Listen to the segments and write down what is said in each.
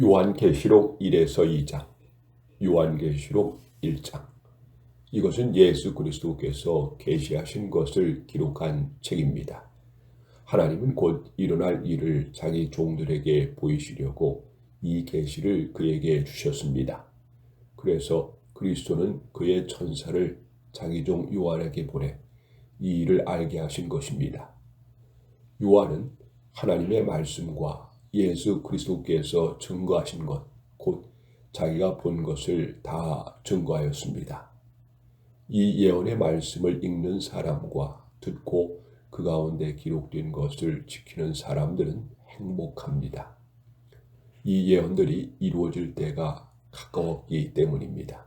요한계시록 1에서 2장, 요한계시록 1장. 이것은 예수 그리스도께서 계시하신 것을 기록한 책입니다. 하나님은 곧 일어날 일을 자기 종들에게 보이시려고 이 계시를 그에게 주셨습니다. 그래서 그리스도는 그의 천사를 자기 종 요한에게 보내 이 일을 알게 하신 것입니다. 요한은 하나님의 말씀과 예수 그리스도께서 증거하신 것, 곧 자기가 본 것을 다 증거하였습니다. 이 예언의 말씀을 읽는 사람과 듣고 그 가운데 기록된 것을 지키는 사람들은 행복합니다. 이 예언들이 이루어질 때가 가까웠기 때문입니다.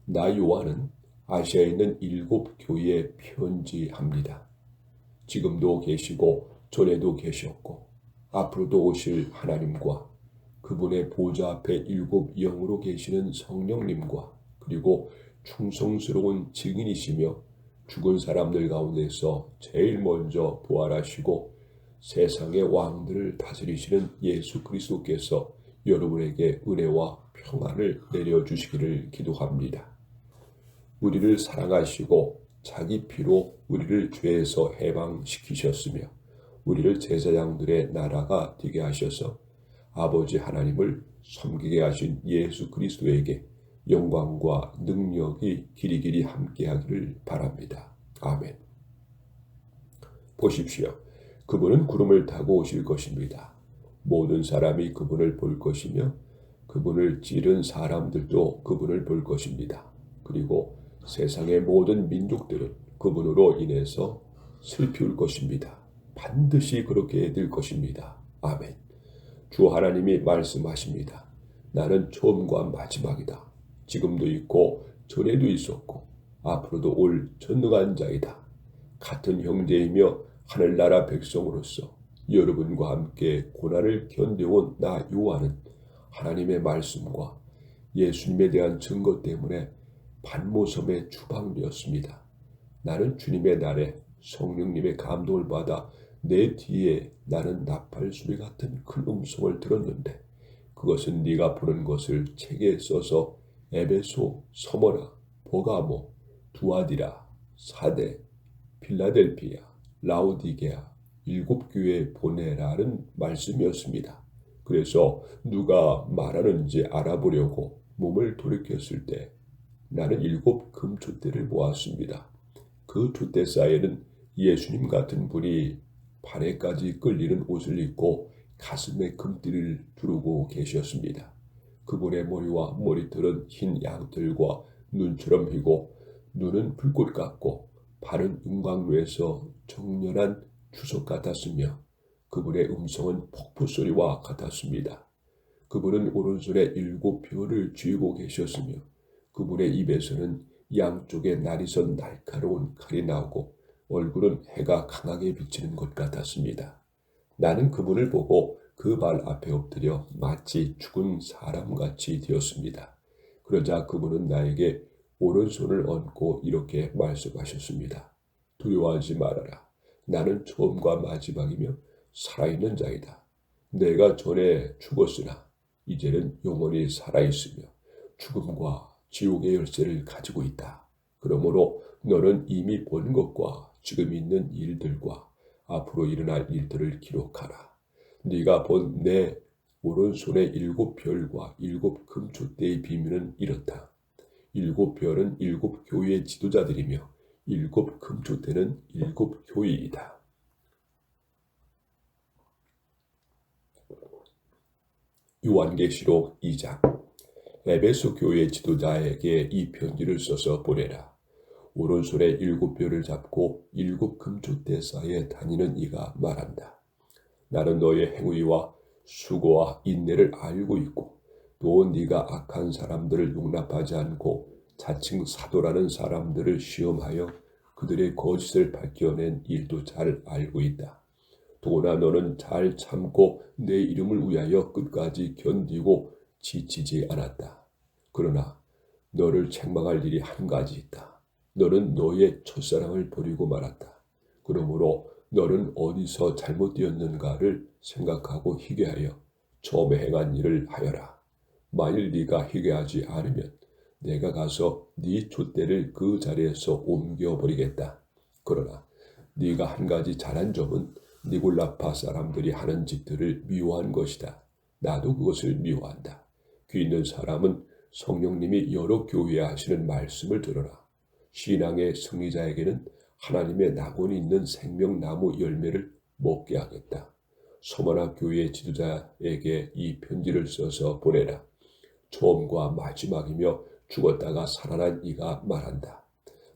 나 요한은 아시아에 있는 7 교회에 편지합니다. 지금도 계시고 전에도 계셨고 앞으로도 오실 하나님과 그분의 보좌 앞에 7 영으로 계시는 성령님과 그리고 충성스러운 증인이시며 죽은 사람들 가운데서 제일 먼저 부활하시고 세상의 왕들을 다스리시는 예수 그리스도께서 여러분에게 은혜와 평안을 내려주시기를 기도합니다. 우리를 사랑하시고 자기 피로 우리를 죄에서 해방시키셨으며 우리를 제사장들의 나라가 되게 하셔서 아버지 하나님을 섬기게 하신 예수 그리스도에게 영광과 능력이 길이길이 함께하기를 바랍니다. 아멘. 보십시오. 그분은 구름을 타고 오실 것입니다. 모든 사람이 그분을 볼 것이며 그분을 찌른 사람들도 그분을 볼 것입니다. 그리고 세상의 모든 민족들은 그분으로 인해서 슬피울 것입니다. 반드시 그렇게 될 것입니다. 아멘. 주 하나님이 말씀하십니다. 나는 처음과 마지막이다. 지금도 있고 전에도 있었고 앞으로도 올 전능한 자이다. 같은 형제이며 하늘나라 백성으로서 여러분과 함께 고난을 견뎌온 나 요한은 하나님의 말씀과 예수님에 대한 증거 때문에 반모섬에 추방되었습니다. 나는 주님의 날에 성령님의 감동을 받아 내 뒤에 나는 나팔소리 같은 큰 음성을 들었는데 그것은 네가 보는 것을 책에 써서 에베소, 서머나, 버가모, 두아디라, 사데, 필라델피아, 라오디게아 7 교회에 보내라는 말씀이었습니다. 그래서 누가 말하는지 알아보려고 몸을 돌이켰을 때 나는 7 금촛대를 보았습니다. 그 촛대 사이에는 예수님 같은 분이 발에까지 끌리는 옷을 입고 가슴에 금띠를 두르고 계셨습니다. 그분의 머리와 머리털은 흰 양털과 눈처럼 희고 눈은 불꽃 같고 발은 은광로에서 정렬한 주석 같았으며 그분의 음성은 폭포소리와 같았습니다. 그분은 오른손에 7 별을 쥐고 계셨으며 그분의 입에서는 양쪽에 날이선 날카로운 칼이 나오고 얼굴은 해가 강하게 비치는 것 같았습니다. 나는 그분을 보고 그 발 앞에 엎드려 마치 죽은 사람같이 되었습니다. 그러자 그분은 나에게 오른손을 얹고 이렇게 말씀하셨습니다. 두려워하지 말아라. 나는 처음과 마지막이며 살아있는 자이다. 내가 전에 죽었으나 이제는 영원히 살아있으며 죽음과 지옥의 열쇠를 가지고 있다. 그러므로 너는 이미 본 것과 지금 있는 일들과 앞으로 일어날 일들을 기록하라. 네가 본 내 오른손의 7 별과 7 금촛대의 비밀은 이렇다. 7 별은 7 교회의 지도자들이며 7 금촛대는 7 교회이다. 요한계시록 2장. 에베소 교회 지도자에게 이 편지를 써서 보내라. 오른손에 7 별을 잡고 7 금촛대 사이에 다니는 이가 말한다. 나는 너의 행위와 수고와 인내를 알고 있고 또 네가 악한 사람들을 용납하지 않고 자칭 사도라는 사람들을 시험하여 그들의 거짓을 밝혀낸 일도 잘 알고 있다. 더구나 너는 잘 참고 내 이름을 위하여 끝까지 견디고 지치지 않았다. 그러나 너를 책망할 일이 한 가지 있다. 너는 너의 첫사랑을 버리고 말았다. 그러므로 너는 어디서 잘못되었는가를 생각하고 희귀하여 처음에 행한 일을 하여라. 만일 네가 회개하지 않으면 내가 가서 네 촛대를 그 자리에서 옮겨버리겠다. 그러나 네가 한 가지 잘한 점은 니골라파 사람들이 하는 짓들을 미워한 것이다. 나도 그것을 미워한다. 귀 있는 사람은 성령님이 여러 교회에 하시는 말씀을 들어라. 신앙의 승리자에게는 하나님의 낙원이 있는 생명나무 열매를 먹게 하겠다. 서머나 교회 지도자에게 이 편지를 써서 보내라. 처음과 마지막이며 죽었다가 살아난 이가 말한다.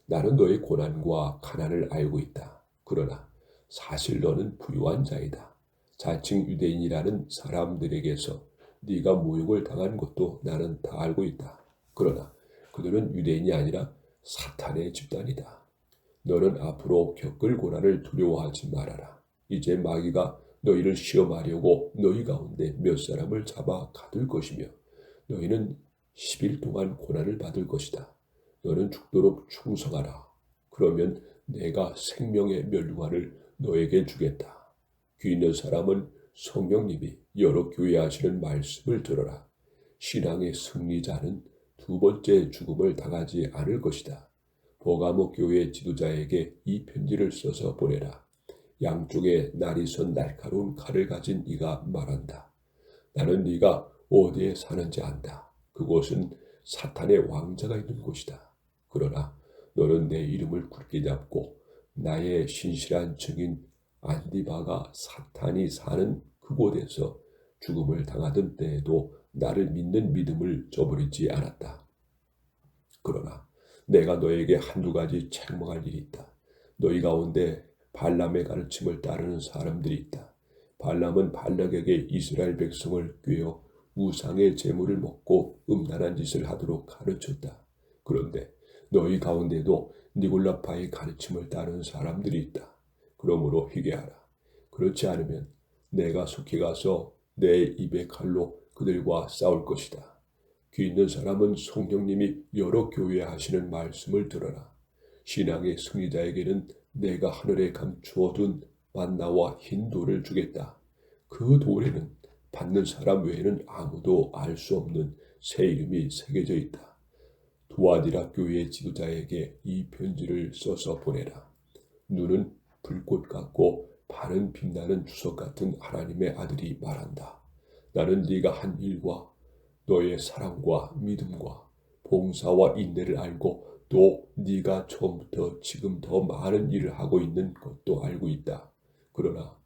나는 너의 고난과 가난을 알고 있다. 그러나 사실 너는 부유한 자이다. 자칭 유대인이라는 사람들에게서 네가 모욕을 당한 것도 나는 다 알고 있다. 그러나 그들은 유대인이 아니라 사탄의 집단이다. 너는 앞으로 겪을 고난을 두려워하지 말아라. 이제 마귀가 너희를 시험하려고 너희 가운데 몇 사람을 잡아 가둘 것이며 너희는 10일 동안 고난을 받을 것이다. 너는 죽도록 충성하라. 그러면 내가 생명의 멸류관을 너에게 주겠다. 귀 있는 사람은 성령님이 여러 교회 하시는 말씀을 들어라. 신앙의 승리자는 두 번째 죽음을 당하지 않을 것이다. 버가모 교회 지도자에게 이 편지를 써서 보내라. 양쪽에 날이 선 날카로운 칼을 가진 이가 말한다. 나는 네가 어디에 사는지 안다. 그곳은 사탄의 왕자가 있는 곳이다. 그러나 너는 내 이름을 굳게 잡고 나의 신실한 증인 안디바가 사탄이 사는 그곳에서 죽음을 당하던 때에도 나를 믿는 믿음을 저버리지 않았다. 그러나 내가 너에게 한두 가지 책망할 일이 있다. 너희 가운데 발람의 가르침을 따르는 사람들이 있다. 발람은 발락에게 이스라엘 백성을 꾀어 우상의 재물을 먹고 음란한 짓을 하도록 가르쳤다. 그런데 너희 가운데도 니골라파의 가르침을 따르는 사람들이 있다. 그러므로 회개하라. 그렇지 않으면 내가 속히 가서 내 입의 칼로 그들과 싸울 것이다. 귀 있는 사람은 성령님이 여러 교회에 하시는 말씀을 들어라. 신앙의 승리자에게는 내가 하늘에 감추어둔 만나와 흰 돌을 주겠다. 그 돌에는 받는 사람 외에는 아무도 알 수 없는 새 이름이 새겨져 있다. 두아디라 교회 지도자에게 이 편지를 써서 보내라. 눈은 불꽃 같고 발은 빛나는 주석 같은 하나님의 아들이 말한다. 나는 네가 한 일과 너의 사랑과 믿음과 봉사와 인내를 알고 또 네가 처음부터 지금 더 많은 일을 하고 있는 것도 알고 있다. 그러나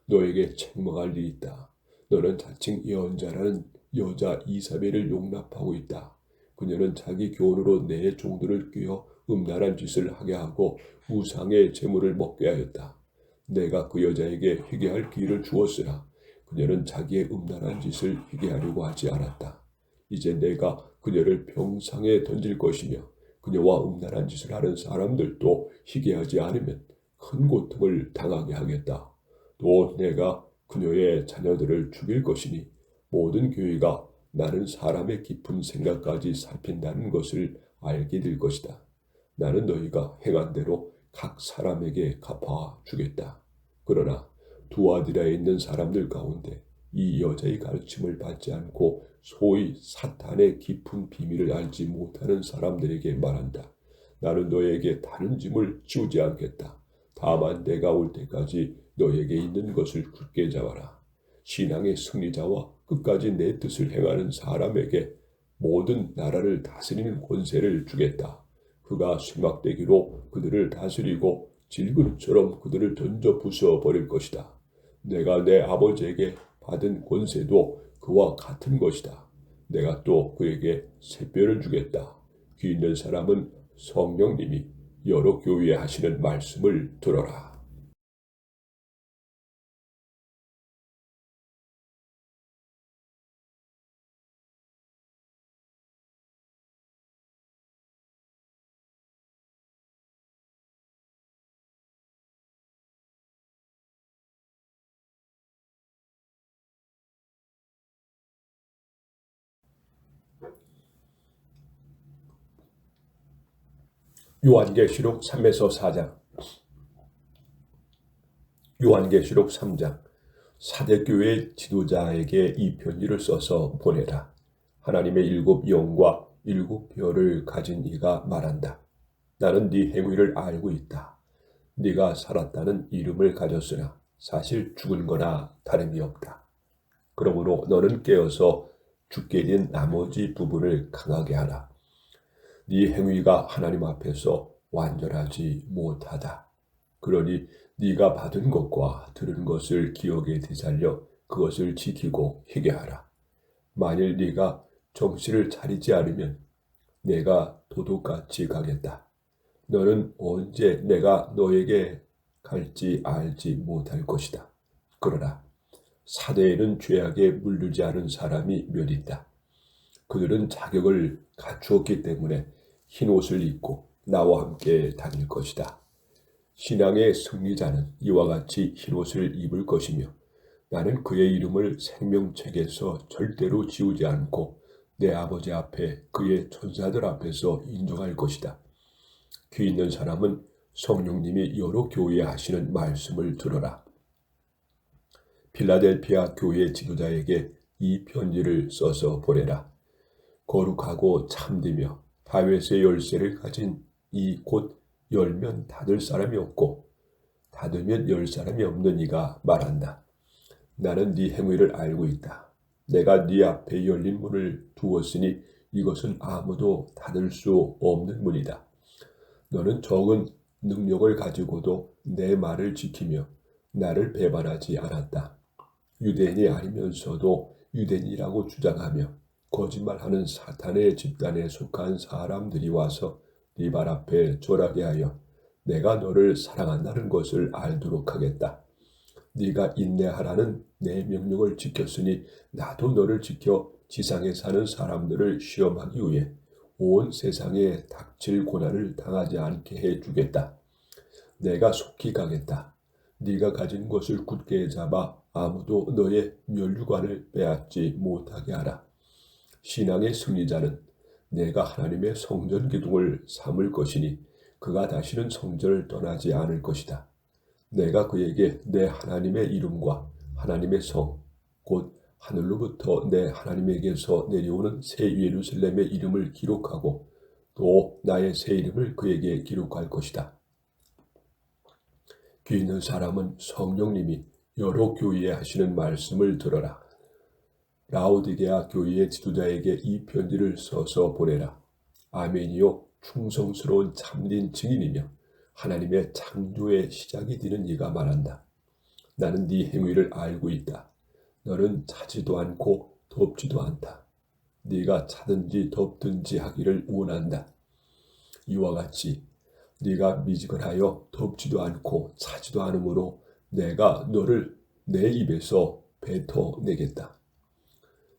너에게 책망할 일이 있다. 너는 자칭 예언자라는 여자 이사벨을 용납하고 있다. 그녀는 자기 교훈으로 내 종들을 꿰어 음란한 짓을 하게 하고 우상의 재물을 먹게 하였다. 내가 그 여자에게 회개할 기회를 주었으나 그녀는 자기의 음란한 짓을 회개하려고 하지 않았다. 이제 내가 그녀를 병상에 던질 것이며 그녀와 음란한 짓을 하는 사람들도 회개하지 않으면 큰 고통을 당하게 하겠다. 또 내가 그녀의 자녀들을 죽일 것이니 모든 교회가 나는 사람의 깊은 생각까지 살핀다는 것을 알게 될 것이다. 나는 너희가 행한 대로 각 사람에게 갚아 주겠다. 그러나 두아디라에 있는 사람들 가운데 이 여자의 가르침을 받지 않고 소위 사탄의 깊은 비밀을 알지 못하는 사람들에게 말한다. 나는 너에게 다른 짐을 지우지 않겠다. 다만 내가 올 때까지 너에게 있는 것을 굳게 잡아라. 신앙의 승리자와 끝까지 내 뜻을 행하는 사람에게 모든 나라를 다스리는 권세를 주겠다. 그가 쇠막대기로 그들을 다스리고 질그릇처럼 그들을 던져 부숴버릴 것이다. 내가 내 아버지에게 받은 권세도 그와 같은 것이다. 내가 또 그에게 새뼈를 주겠다. 귀 있는 사람은 성령님이 여러 교회에 하시는 말씀을 들어라. 요한계시록 3에서 4장. 요한계시록 3장. 사대교회 지도자에게 이 편지를 써서 보내라. 하나님의 7영과 7별을 가진 이가 말한다. 나는 네 행위를 알고 있다. 네가 살았다는 이름을 가졌으나 사실 죽은 거나 다름이 없다. 그러므로 너는 깨어서 죽게 된 나머지 부분을 강하게 하라. 네 행위가 하나님 앞에서 완전하지 못하다. 그러니 네가 받은 것과 들은 것을 기억에 되살려 그것을 지키고 회개하라. 만일 네가 정신을 차리지 않으면 내가 도둑같이 가겠다. 너는 언제 내가 너에게 갈지 알지 못할 것이다. 그러나 사대에는 죄악에 물들지 않은 사람이 몇 있다. 그들은 자격을 갖추었기 때문에 흰 옷을 입고 나와 함께 다닐 것이다. 신앙의 승리자는 이와 같이 흰 옷을 입을 것이며 나는 그의 이름을 생명책에서 절대로 지우지 않고 내 아버지 앞에 그의 천사들 앞에서 인정할 것이다. 귀 있는 사람은 성령님이 여러 교회에 하시는 말씀을 들어라. 필라델피아 교회 지도자에게 이 편지를 써서 보내라. 거룩하고 참되며 다윗의 열쇠를 가진 이 곧 열면 닫을 사람이 없고 닫으면 열 사람이 없는 이가 말한다. 나는 네 행위를 알고 있다. 내가 네 앞에 열린 문을 두었으니 이것은 아무도 닫을 수 없는 문이다. 너는 적은 능력을 가지고도 내 말을 지키며 나를 배반하지 않았다. 유대인이 아니면서도 유대인이라고 주장하며 거짓말하는 사탄의 집단에 속한 사람들이 와서 네 발 앞에 절하게 하여 내가 너를 사랑한다는 것을 알도록 하겠다. 네가 인내하라는 내 명령을 지켰으니 나도 너를 지켜 지상에 사는 사람들을 시험하기 위해 온 세상에 닥칠 고난을 당하지 않게 해주겠다. 내가 속히 가겠다. 네가 가진 것을 굳게 잡아 아무도 너의 면류관을 빼앗지 못하게 하라. 신앙의 승리자는 내가 하나님의 성전 기둥을 삼을 것이니 그가 다시는 성전을 떠나지 않을 것이다. 내가 그에게 내 하나님의 이름과 하나님의 성, 곧 하늘로부터 내 하나님에게서 내려오는 새 예루살렘의 이름을 기록하고 또 나의 새 이름을 그에게 기록할 것이다. 귀 있는 사람은 성령님이 여러 교회에 하시는 말씀을 들어라. 라오디게아 교회의 지도자에게 이 편지를 써서 보내라. 아멘이요 충성스러운 참된 증인이며 하나님의 창조의 시작이 되는 이가 말한다. 나는 네 행위를 알고 있다. 너는 차지도 않고 덥지도 않다. 네가 차든지 덥든지 하기를 원한다. 이와 같이 네가 미지근하여 덥지도 않고 차지도 않으므로 내가 너를 내 입에서 뱉어내겠다.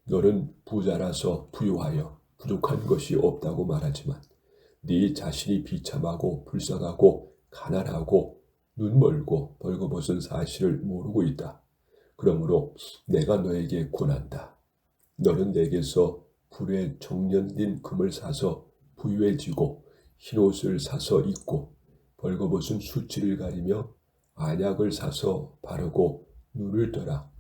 너는 부자라서 부유하여 부족한 것이 없다고 말하지만 네 자신이 비참하고 불쌍하고 가난하고 눈멀고 벌거벗은 사실을 모르고 있다. 그러므로 내가 너에게 권한다. 너는 내게서 불에 정련된 금을 사서 부유해지고 흰옷을 사서 입고 벌거벗은 수치를 가리며 안약을 사서 바르고 눈을 떠라.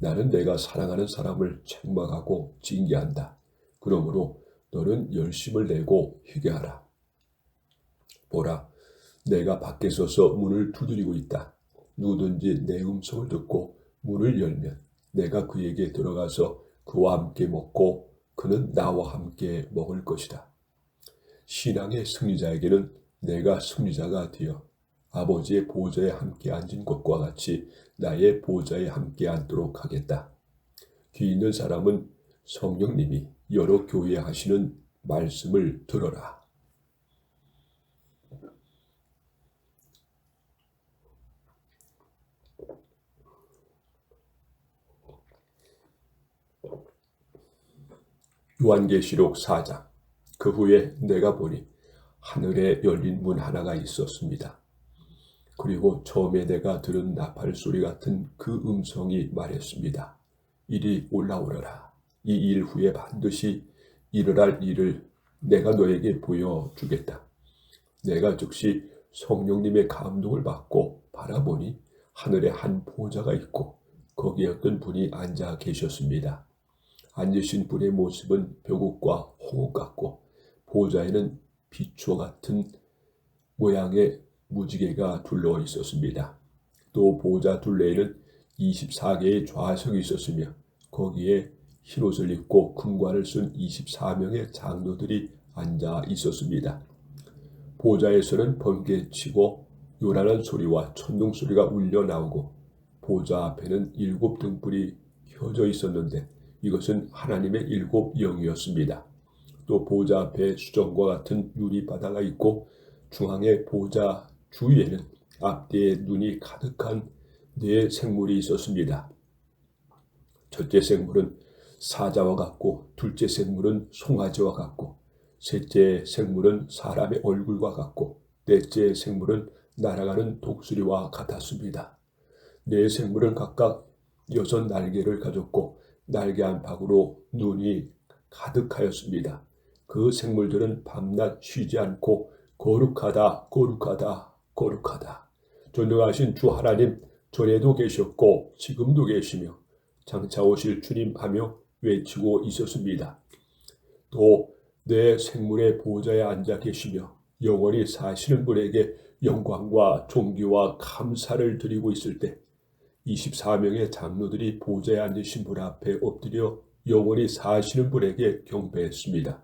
나는 내가 사랑하는 사람을 책망하고 징계한다. 그러므로 너는 열심을 내고 회개하라. 보라, 내가 밖에 서서 문을 두드리고 있다. 누구든지 내 음성을 듣고 문을 열면 내가 그에게 들어가서 그와 함께 먹고 그는 나와 함께 먹을 것이다. 신앙의 승리자에게는 내가 승리자가 되어 아버지의 보좌에 함께 앉은 것과 같이 나의 보좌에 함께 앉도록 하겠다. 귀 있는 사람은 성령님이 여러 교회에 하시는 말씀을 들어라. 요한계시록 4장. 그 후에 내가 보니 하늘에 열린 문 하나가 있었습니다. 그리고 처음에 내가 들은 나팔 소리 같은 그 음성이 말했습니다. 이리 올라오너라. 이 일 후에 반드시 일어날 일을 내가 너에게 보여주겠다. 내가 즉시 성령님의 감동을 받고 바라보니 하늘에 한 보좌가 있고 거기에 어떤 분이 앉아 계셨습니다. 앉으신 분의 모습은 벼국과 홍옥 같고 보좌에는 비추와 같은 모양의 무지개가 둘러 있었습니다. 또 보좌 둘레에는 24개의 좌석이 있었으며 거기에 흰옷을 입고 금관을 쓴 24명의 장로들이 앉아 있었습니다. 보좌에서는 번개치고 요란한 소리와 천둥 소리가 울려 나오고 보좌 앞에는 7 등불이 켜져 있었는데 이것은 하나님의 7 영이었습니다. 또 보좌 앞에 수정과 같은 유리바다가 있고 중앙의 보좌 주위에는 앞뒤에 눈이 가득한 4 생물이 있었습니다. 첫째 생물은 사자와 같고 둘째 생물은 송아지와 같고 셋째 생물은 사람의 얼굴과 같고 넷째 생물은 날아가는 독수리와 같았습니다. 4 생물은 각각 6 날개를 가졌고 날개 안팎으로 눈이 가득하였습니다. 그 생물들은 밤낮 쉬지 않고 거룩하다 거룩하다 거룩하다 존귀하신 주 하나님 전에도 계셨고 지금도 계시며 장차 오실 주님 하며 외치고 있었습니다. 또 내 생물의 보좌에 앉아 계시며 영원히 사시는 분에게 영광과 존귀와 감사를 드리고 있을 때 24명의 장로들이 보좌에 앉으신 분 앞에 엎드려 영원히 사시는 분에게 경배했습니다.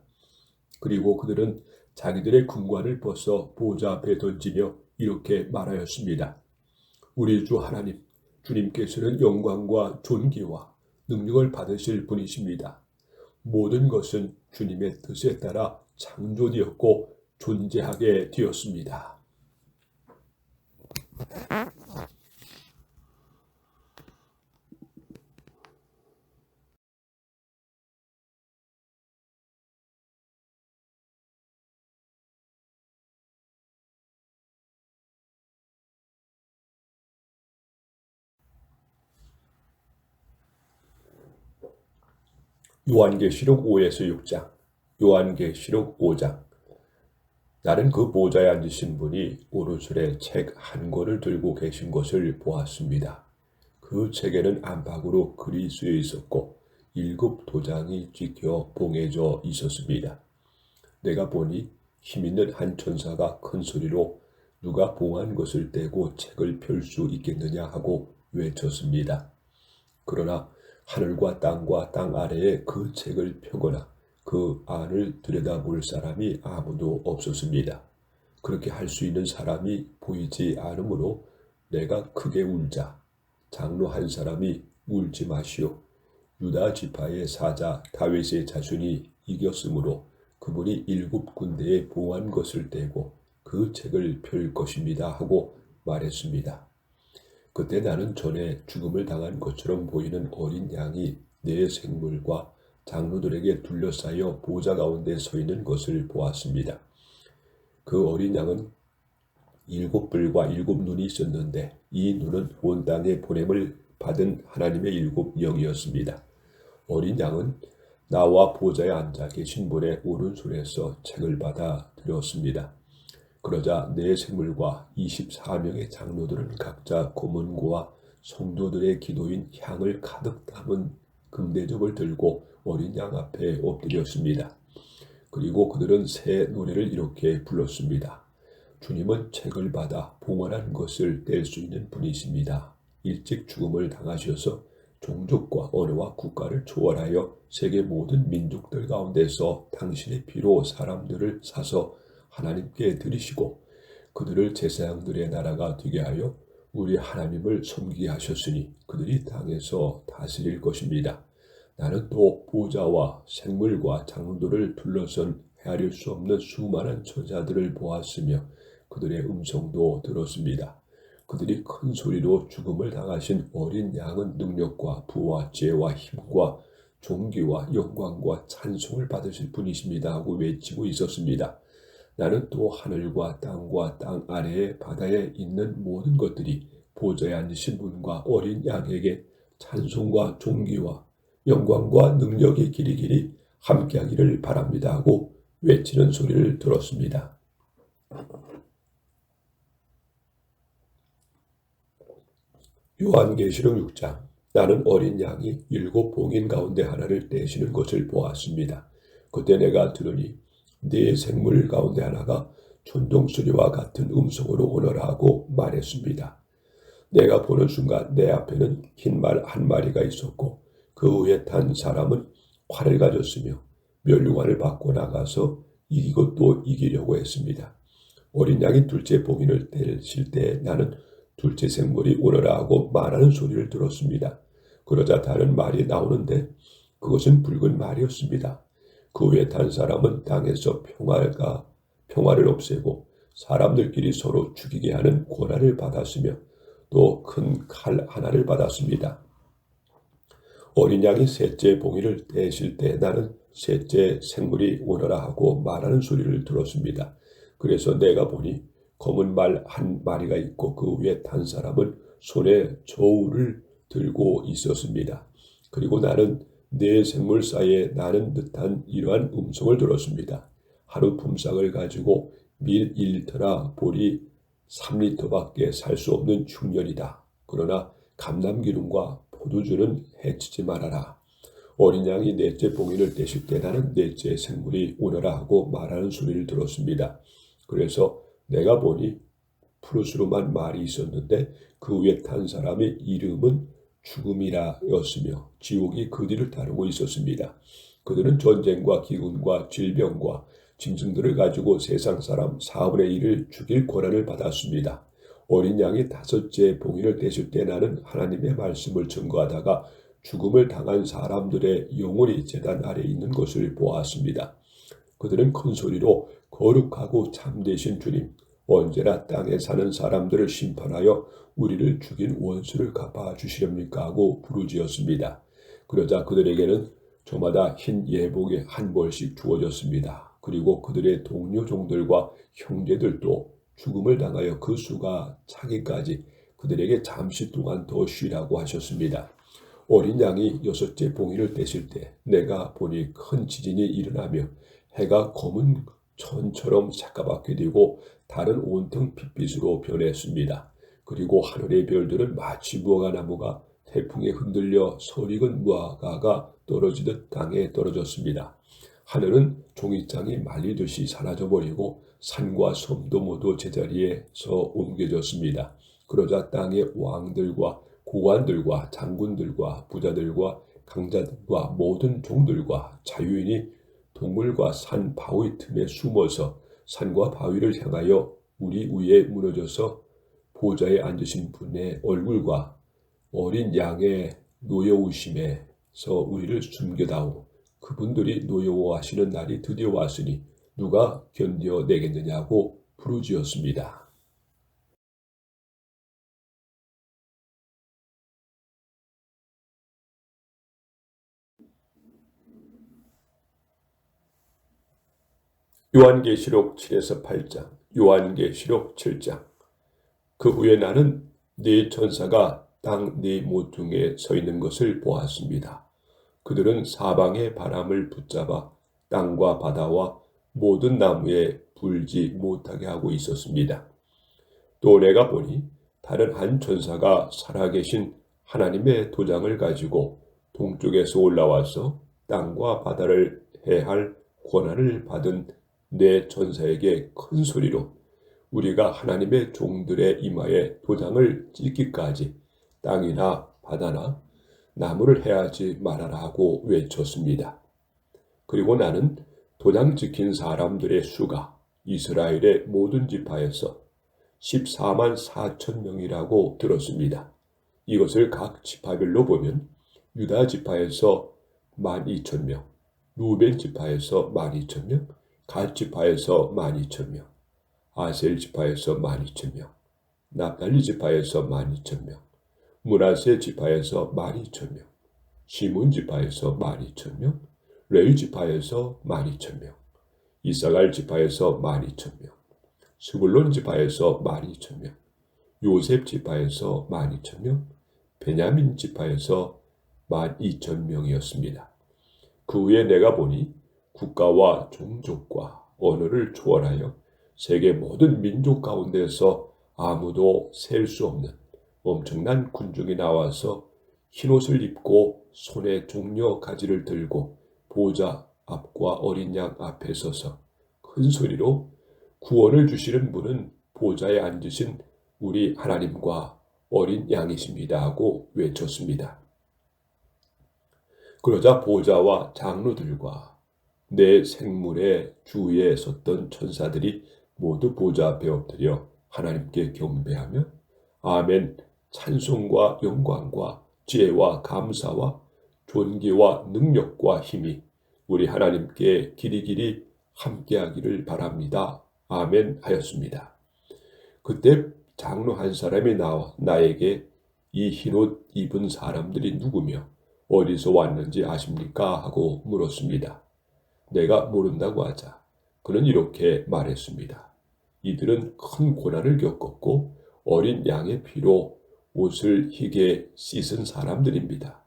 그리고 그들은 자기들의 금관을 벗어 보좌 앞에 던지며 이렇게 말하였습니다. 우리 주 하나님, 주님께서는 영광과 존귀와 능력을 받으실 분이십니다. 모든 것은 주님의 뜻에 따라 창조되었고 존재하게 되었습니다. 요한계시록 5에서 6장, 요한계시록 5장. 나는 그 보좌에 앉으신 분이 오른손에 책 한 권을 들고 계신 것을 보았습니다. 그 책에는 안팎으로 글이 쓰여 있었고 7 도장이 찍혀 봉해져 있었습니다. 내가 보니 힘있는 한 천사가 큰 소리로 누가 봉한 것을 떼고 책을 펼 수 있겠느냐 하고 외쳤습니다. 그러나 하늘과 땅 아래에 그 책을 펴거나 그 안을 들여다볼 사람이 아무도 없었습니다. 그렇게 할 수 있는 사람이 보이지 않으므로 내가 크게 울자 장로 한 사람이 울지 마시오. 유다 지파의 사자 다윗의 자손이 이겼으므로 그분이 7 군데에 봉한 것을 떼고 그 책을 펼 것입니다 하고 말했습니다. 그때 나는 전에 죽음을 당한 것처럼 보이는 어린 양이 4 생물과 장로들에게 둘러싸여 보좌 가운데 서 있는 것을 보았습니다. 그 어린 양은 7 뿔과 7 눈이 있었는데 이 눈은 온 땅에 보냄을 받은 하나님의 7 영이었습니다. 어린 양은 나와 보좌에 앉아 계신 분의 오른손에서 책을 받아 들었습니다. 그러자 4 생물과 24명의 장로들은 각자 고문고와 성도들의 기도인 향을 가득 담은 금대접을 들고 어린 양 앞에 엎드렸습니다. 그리고 그들은 새 노래를 이렇게 불렀습니다. 주님은 책을 받아 봉헌한 것을 뗄 수 있는 분이십니다. 일찍 죽음을 당하셔서 종족과 언어와 국가를 초월하여 세계 모든 민족들 가운데서 당신의 피로 사람들을 사서 하나님께 드리시고 그들을 제사장들의 나라가 되게 하여 우리 하나님을 섬기게 하셨으니 그들이 땅에서 다스릴 것입니다. 나는 또 보좌와 생물과 장로들을 둘러선 헤아릴 수 없는 수많은 천사들을 보았으며 그들의 음성도 들었습니다. 그들이 큰 소리로 죽음을 당하신 어린 양은 능력과 부와 지혜와 힘과 존귀와 영광과 찬송을 받으실 분이십니다 하고 외치고 있었습니다. 나는 또 하늘과 땅 아래에 바다에 있는 모든 것들이 보좌에 앉으신 분과 어린 양에게 찬송과 존귀와 영광과 능력이 길이길이 함께하기를 바랍니다 하고 외치는 소리를 들었습니다. 요한계시록 6장. 나는 어린 양이 7봉인 가운데 하나를 떼시는 것을 보았습니다. 그때 내가 들으니 네 생물 가운데 하나가 천둥소리와 같은 음성으로 오너라 하고 말했습니다. 내가 보는 순간 내 앞에는 흰 말 한 마리가 있었고 그 위에 탄 사람은 활을 가졌으며 멸류관을 받고 나가서 이기고 또 이기려고 했습니다. 어린 양이 둘째 봉인을 떼실 때 나는 둘째 생물이 오너라 하고 말하는 소리를 들었습니다. 그러자 다른 말이 나오는데 그것은 붉은 말이었습니다. 그 위에 탄 사람은 땅에서 평화를 없애고 사람들끼리 서로 죽이게 하는 권한을 받았으며 또 큰 칼 하나를 받았습니다. 어린 양이 셋째 봉인을 떼실 때 나는 셋째 생물이 오너라 하고 말하는 소리를 들었습니다. 그래서 내가 보니 검은 말 한 마리가 있고 그 위에 탄 사람은 손에 저울을 들고 있었습니다. 그리고 나는 네 생물 사이에 나는 듯한 이러한 음성을 들었습니다. 하루 품삯을 가지고 밀 1리터나 보리 3리터밖에 살 수 없는 흉년이다. 그러나 감람기름과 포도주는 해치지 말아라. 어린 양이 넷째 봉인을 떼실 때 나는 넷째 생물이 오너라 하고 말하는 소리를 들었습니다. 그래서 내가 보니 푸르스름한 말이 있었는데 그 위에 탄 사람의 이름은 죽음이라였으며 지옥이 그 뒤를 따르고 있었습니다. 그들은 전쟁과 기근과 질병과 짐승들을 가지고 세상 사람 4분의 1을 죽일 권한을 받았습니다. 어린 양이 다섯째 봉인을 떼실 때 나는 하나님의 말씀을 증거하다가 죽음을 당한 사람들의 영혼이 제단 아래 있는 것을 보았습니다. 그들은 큰 소리로 거룩하고 참되신 주님, 언제나 땅에 사는 사람들을 심판하여 우리를 죽인 원수를 갚아주시렵니까 하고 부르짖었습니다. 그러자 그들에게는 저마다 흰 예복의 한 벌씩 주어졌습니다. 그리고 그들의 동료 종들과 형제들도 죽음을 당하여 그 수가 차기까지 그들에게 잠시 동안 더 쉬라고 하셨습니다. 어린 양이 여섯째 봉인을 떼실 때 내가 보니 큰 지진이 일어나며 해가 검은 천처럼 새까맣게 되고 달은 온통 핏빛으로 변했습니다. 그리고 하늘의 별들은 마치 무화과 나무가 태풍에 흔들려 설익은 무화과가 떨어지듯 땅에 떨어졌습니다. 하늘은 종이장이 말리듯이 사라져버리고 산과 섬도 모두 제자리에서 옮겨졌습니다. 그러자 땅의 왕들과 고관들과 장군들과 부자들과 강자들과 모든 종들과 자유인이 동물과 산 바위 틈에 숨어서 산과 바위를 향하여 우리 위에 무너져서 보좌에 앉으신 분의 얼굴과 어린 양의 노여우심에서 우리를 숨겨다오. 그분들이 노여워하시는 날이 드디어 왔으니 누가 견뎌내겠느냐고 부르짖었습니다. 요한계시록 7에서 8장, 요한계시록 7장. 그 후에 나는 네 천사가 땅 네 모퉁이에 서 있는 것을 보았습니다. 그들은 사방의 바람을 붙잡아 땅과 바다와 모든 나무에 불지 못하게 하고 있었습니다. 또 내가 보니 다른 한 천사가 살아계신 하나님의 도장을 가지고 동쪽에서 올라와서 땅과 바다를 해할 권한을 받은 네 천사에게 큰 소리로 우리가 하나님의 종들의 이마에 도장을 찍기까지 땅이나 바다나 나무를 해하지 말아라 하고 외쳤습니다. 그리고 나는 도장 찍힌 사람들의 수가 이스라엘의 모든 지파에서 14만 4천 명이라고 들었습니다. 이것을 각 지파별로 보면 유다 지파에서 12,000명, 루벤 지파에서 12,000명, 갓 지파에서 12,000명, 아셀 지파에서 12,000명, 납달리 지파에서 12,000명, 므낫세 지파에서 12,000명, 시몬 지파에서 12,000명, 레위 지파에서 12,000명, 이사갈 지파에서 12,000명, 스불론 지파에서 12,000명, 요셉 지파에서 12,000명, 베냐민 지파에서 12,000명이었습니다. 그 후에 내가 보니 국가와 종족과 언어를 초월하여 세계 모든 민족 가운데서 아무도 셀 수 없는 엄청난 군중이 나와서 흰옷을 입고 손에 종려 가지를 들고 보좌 앞과 어린 양 앞에 서서 큰 소리로 구원을 주시는 분은 보좌에 앉으신 우리 하나님과 어린 양이십니다 하고 외쳤습니다. 그러자 보좌와 장로들과 내 생물의 주위에 섰던 천사들이 모두 보좌 앞에 엎드려 하나님께 경배하며 아멘, 찬송과 영광과 지혜와 감사와 존귀와 능력과 힘이 우리 하나님께 길이길이 함께하기를 바랍니다. 아멘 하였습니다. 그때 장로 한 사람이 나와 나에게 이 흰옷 입은 사람들이 누구며 어디서 왔는지 아십니까? 하고 물었습니다. 내가 모른다고 하자 그는 이렇게 말했습니다. 이들은 큰 고난을 겪었고 어린 양의 피로 옷을 희게 씻은 사람들입니다.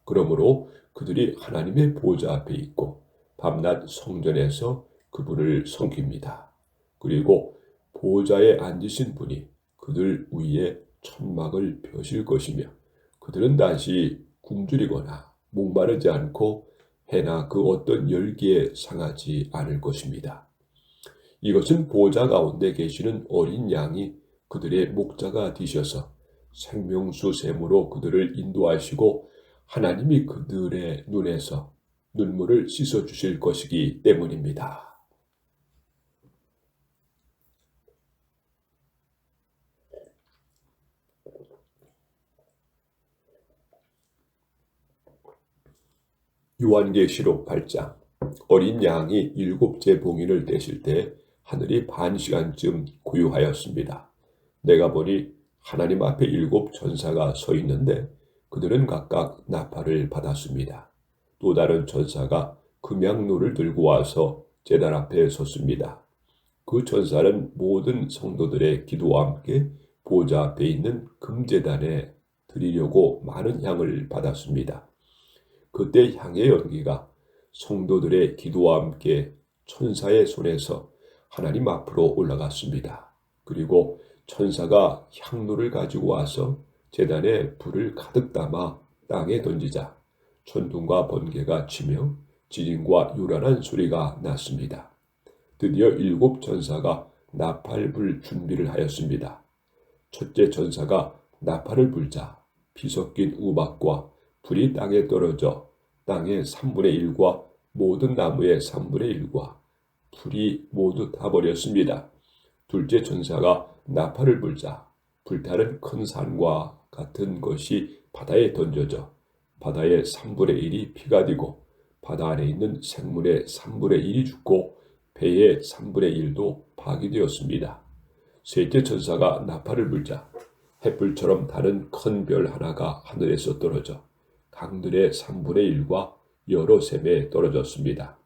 그러므로 그들이 하나님의 보좌 앞에 있고 밤낮 성전에서 그분을 섬깁니다. 그리고 보좌에 앉으신 분이 그들 위에 천막을 펴실 것이며 그들은 다시 굶주리거나 목마르지 않고 해나 그 어떤 열기에 상하지 않을 것입니다. 이것은 보좌 가운데 계시는 어린 양이 그들의 목자가 되셔서 생명수 샘으로 그들을 인도하시고 하나님이 그들의 눈에서 눈물을 씻어주실 것이기 때문입니다. 요한계시록 8장. 어린 양이 7째 봉인을 떼실 때 하늘이 반 시간쯤 고요하였습니다. 내가 보니 하나님 앞에 7 천사가 서 있는데 그들은 각각 나팔을 받았습니다. 또 다른 천사가 금양로를 들고 와서 제단 앞에 섰습니다. 그 천사는 모든 성도들의 기도와 함께 보좌 앞에 있는 금제단에 드리려고 많은 향을 받았습니다. 그때 향의 연기가 성도들의 기도와 함께 천사의 손에서 하나님 앞으로 올라갔습니다. 그리고 천사가 향로를 가지고 와서 제단에 불을 가득 담아 땅에 던지자 천둥과 번개가 치며 지진과 요란한 소리가 났습니다. 드디어 7 천사가 나팔 불 준비를 하였습니다. 첫째 천사가 나팔을 불자 피 섞인 우박과 불이 땅에 떨어져 땅의 3분의 1과 모든 나무의 3분의 1과 불이 모두 타버렸습니다. 둘째 천사가 나팔을 불자 불타는 큰 산과 같은 것이 바다에 던져져 바다의 3분의 1이 피가 되고 바다 안에 있는 생물의 3분의 1이 죽고 배의 3분의 1도 파괴되었습니다. 셋째 천사가 나팔을 불자 햇불처럼 다른 큰 별 하나가 하늘에서 떨어져 강들의 3분의 1과 여러 샘에 떨어졌습니다.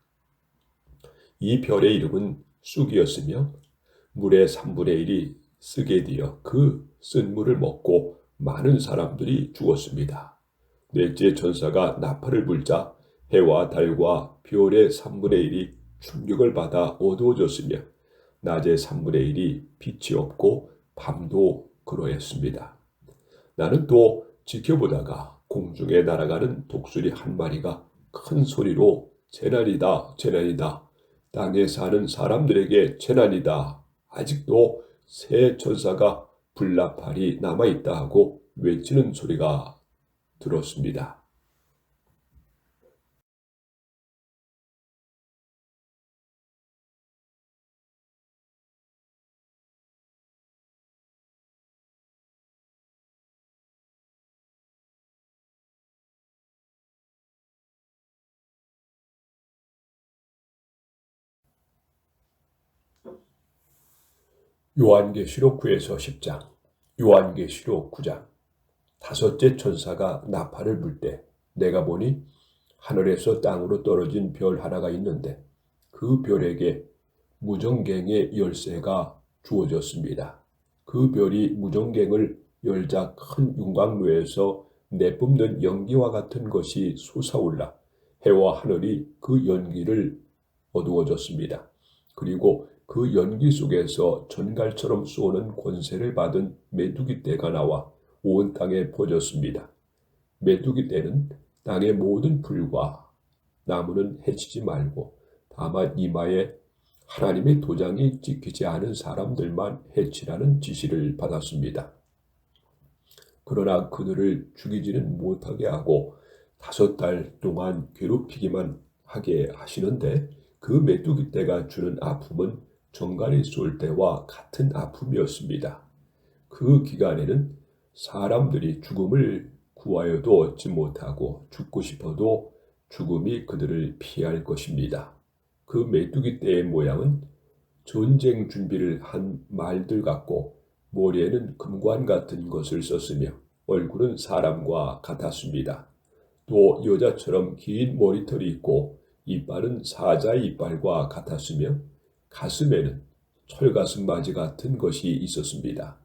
이 별의 이름은 쑥이었으며 물의 3분의 1이 쓰게 되어 그 쓴 물을 먹고 많은 사람들이 죽었습니다. 넷째 천사가 나팔을 불자 해와 달과 별의 3분의 1이 충격을 받아 어두워졌으며 낮의 3분의 1이 빛이 없고 밤도 그러했습니다. 나는 또 지켜보다가 공중에 날아가는 독수리 한 마리가 큰 소리로 재난이다, 재난이다. 땅에 사는 사람들에게 재난이다. 아직도 새 천사가 불나팔이 남아있다 하고 외치는 소리가 들었습니다. 요한계시록 9에서 10장, 요한계시록 9장. 다섯째 천사가 나팔을 불 때 내가 보니 하늘에서 땅으로 떨어진 별 하나가 있는데 그 별에게 무정갱의 열쇠가 주어졌습니다. 그 별이 무정갱을 열자 큰 윤곽로에서 내뿜는 연기와 같은 것이 솟아올라 해와 하늘이 그 연기를 어두워졌습니다. 그리고 그 연기 속에서 전갈처럼 쏘는 권세를 받은 메뚜기 떼가 나와 온 땅에 퍼졌습니다. 메뚜기 떼는 땅의 모든 풀과 나무는 해치지 말고 다만 이마에 하나님의 도장이 찍히지 않은 사람들만 해치라는 지시를 받았습니다. 그러나 그들을 죽이지는 못하게 하고 5달 동안 괴롭히기만 하게 하시는데 그 메뚜기 떼가 주는 아픔은 정갈이 쏠 때와 같은 아픔이었습니다. 그 기간에는 사람들이 죽음을 구하여도 얻지 못하고 죽고 싶어도 죽음이 그들을 피할 것입니다. 그 메뚜기 떼의 모양은 전쟁 준비를 한 말들 같고 머리에는 금관 같은 것을 썼으며 얼굴은 사람과 같았습니다. 또 여자처럼 긴 머리털이 있고 이빨은 사자의 이빨과 같았으며 가슴에는 철가슴바지 같은 것이 있었습니다.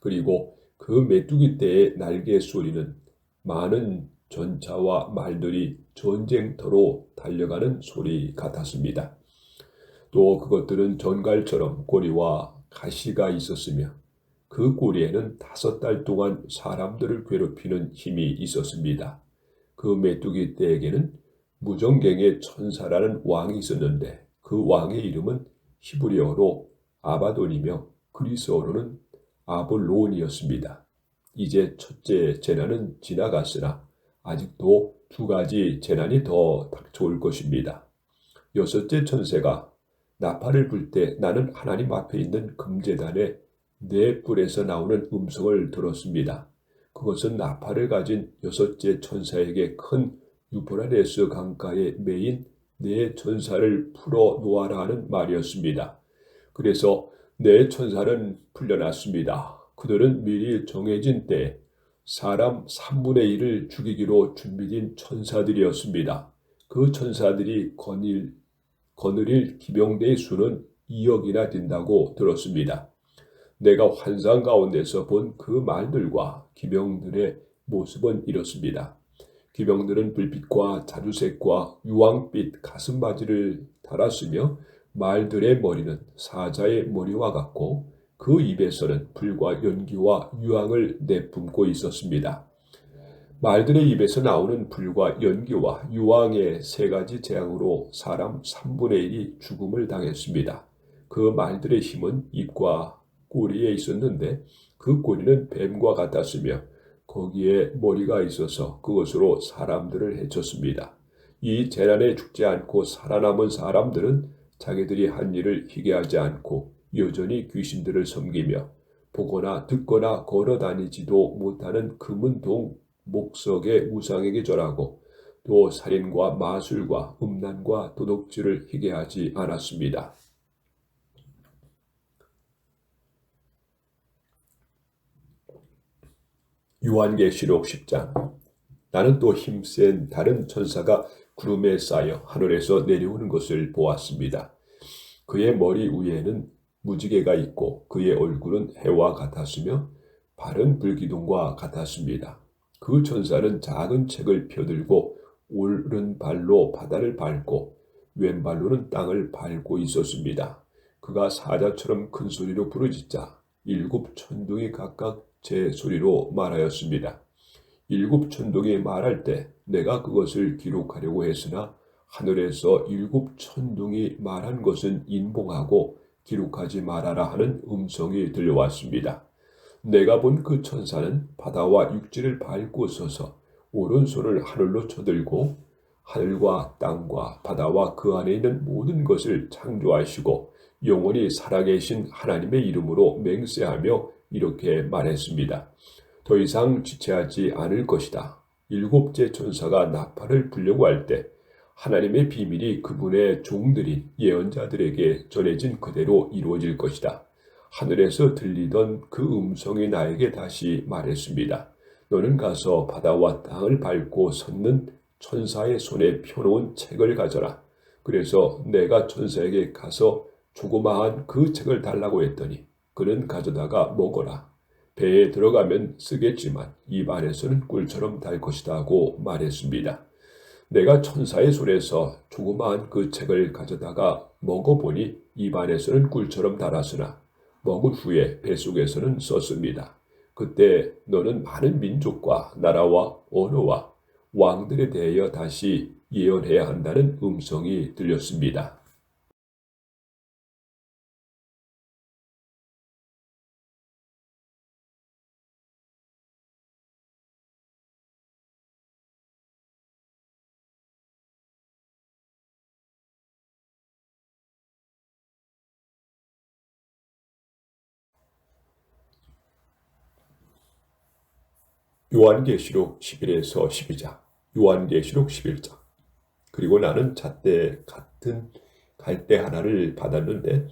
그리고 그 메뚜기 떼의 날개 소리는 많은 전차와 말들이 전쟁터로 달려가는 소리 같았습니다. 또 그것들은 전갈처럼 꼬리와 가시가 있었으며 그 꼬리에는 5달 동안 사람들을 괴롭히는 힘이 있었습니다. 그 메뚜기 떼에게는 무정갱의 천사라는 왕이 있었는데 그 왕의 이름은 히브리어로 아바돈이며 그리스어로는 아볼론이었습니다. 이제 첫째 재난은 지나갔으나 아직도 2가지 재난이 더 닥쳐올 것입니다. 6째 천사가 나팔을 불 때 나는 하나님 앞에 있는 금제단에 네 뿔에서 나오는 음성을 들었습니다. 그것은 나팔을 가진 6째 천사에게 큰 유프라데스 강가에 매인 네 천사를 풀어 놓아라 하는 말이었습니다. 그래서 네 천사는 풀려났습니다. 그들은 미리 정해진 때에 사람 3분의 1을 죽이기로 준비된 천사들이었습니다. 그 천사들이 거느릴 기병대의 수는 2억이나 된다고 들었습니다. 내가 환상 가운데서 본 그 말들과 기병들의 모습은 이렇습니다. 기병들은 불빛과 자주색과 유황빛 가슴바지를 달았으며 말들의 머리는 사자의 머리와 같고 그 입에서는 불과 연기와 유황을 내뿜고 있었습니다. 말들의 입에서 나오는 불과 연기와 유황의 3가지 재앙으로 사람 3분의 1이 죽음을 당했습니다. 그 말들의 힘은 입과 꼬리에 있었는데 그 꼬리는 뱀과 같았으며 거기에 머리가 있어서 그것으로 사람들을 해쳤습니다. 이 재난에 죽지 않고 살아남은 사람들은 자기들이 한 일을 희게하지 않고 여전히 귀신들을 섬기며 보거나 듣거나 걸어 다니지도 못하는 금은 동 목석의 우상에게 절하고 또 살인과 마술과 음란과 도둑질을 희게하지 않았습니다. 요한계시록 10장. 나는 또 힘센 다른 천사가 구름에 쌓여 하늘에서 내려오는 것을 보았습니다. 그의 머리 위에는 무지개가 있고 그의 얼굴은 해와 같았으며 발은 불기둥과 같았습니다. 그 천사는 작은 책을 펴들고 오른발로 바다를 밟고 왼발로는 땅을 밟고 있었습니다. 그가 사자처럼 큰 소리로 부르짖자 7 천둥이 각각 제 소리로 말하였습니다. 7 천둥이 말할 때 내가 그것을 기록하려고 했으나 하늘에서 7 천둥이 말한 것은 인봉하고 기록하지 말아라 하는 음성이 들려왔습니다. 내가 본 그 천사는 바다와 육지를 밟고 서서 오른손을 하늘로 쳐들고 하늘과 땅과 바다와 그 안에 있는 모든 것을 창조하시고 영원히 살아계신 하나님의 이름으로 맹세하며 이렇게 말했습니다. 더 이상 지체하지 않을 것이다. 7째 천사가 나팔을 불려고 할 때 하나님의 비밀이 그분의 종들인 예언자들에게 전해진 그대로 이루어질 것이다. 하늘에서 들리던 그 음성이 나에게 다시 말했습니다. 너는 가서 바다와 땅을 밟고 섰는 천사의 손에 펴놓은 책을 가져라. 그래서 내가 천사에게 가서 조그마한 그 책을 달라고 했더니 그는 가져다가 먹어라. 배에 들어가면 쓰겠지만 입 안에서는 꿀처럼 달 것이다 하고 말했습니다. 내가 천사의 손에서 조그마한 그 책을 가져다가 먹어보니 입 안에서는 꿀처럼 달았으나 먹은 후에 뱃속에서는 썼습니다. 그때 너는 많은 민족과 나라와 언어와 왕들에 대하여 다시 예언해야 한다는 음성이 들렸습니다. 요한계시록 11에서 12장, 요한계시록 11장. 그리고 나는 잣대 같은 갈대 하나를 받았는데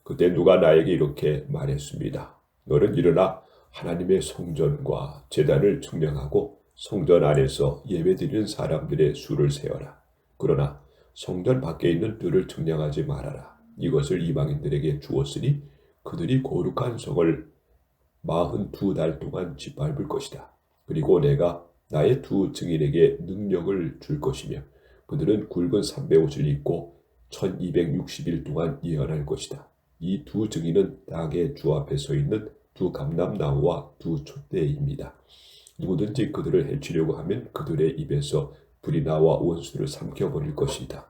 그때 누가 나에게 이렇게 말했습니다. 너는 일어나 하나님의 성전과 제단을 측량하고 성전 안에서 예배드리는 사람들의 수를 세어라. 그러나 성전 밖에 있는 뜰을 측량하지 말아라. 이것을 이방인들에게 주었으니 그들이 거룩한 성을 42달 동안 짓밟을 것이다. 그리고 내가 나의 두 증인에게 능력을 줄 것이며 그들은 굵은 삼배 옷을 입고 1260일 동안 예언할 것이다. 이 두 증인은 땅의 주 앞에 서 있는 두 감람나무와 두 촛대입니다. 누구든지 그들을 해치려고 하면 그들의 입에서 불이 나와 원수를 삼켜버릴 것이다.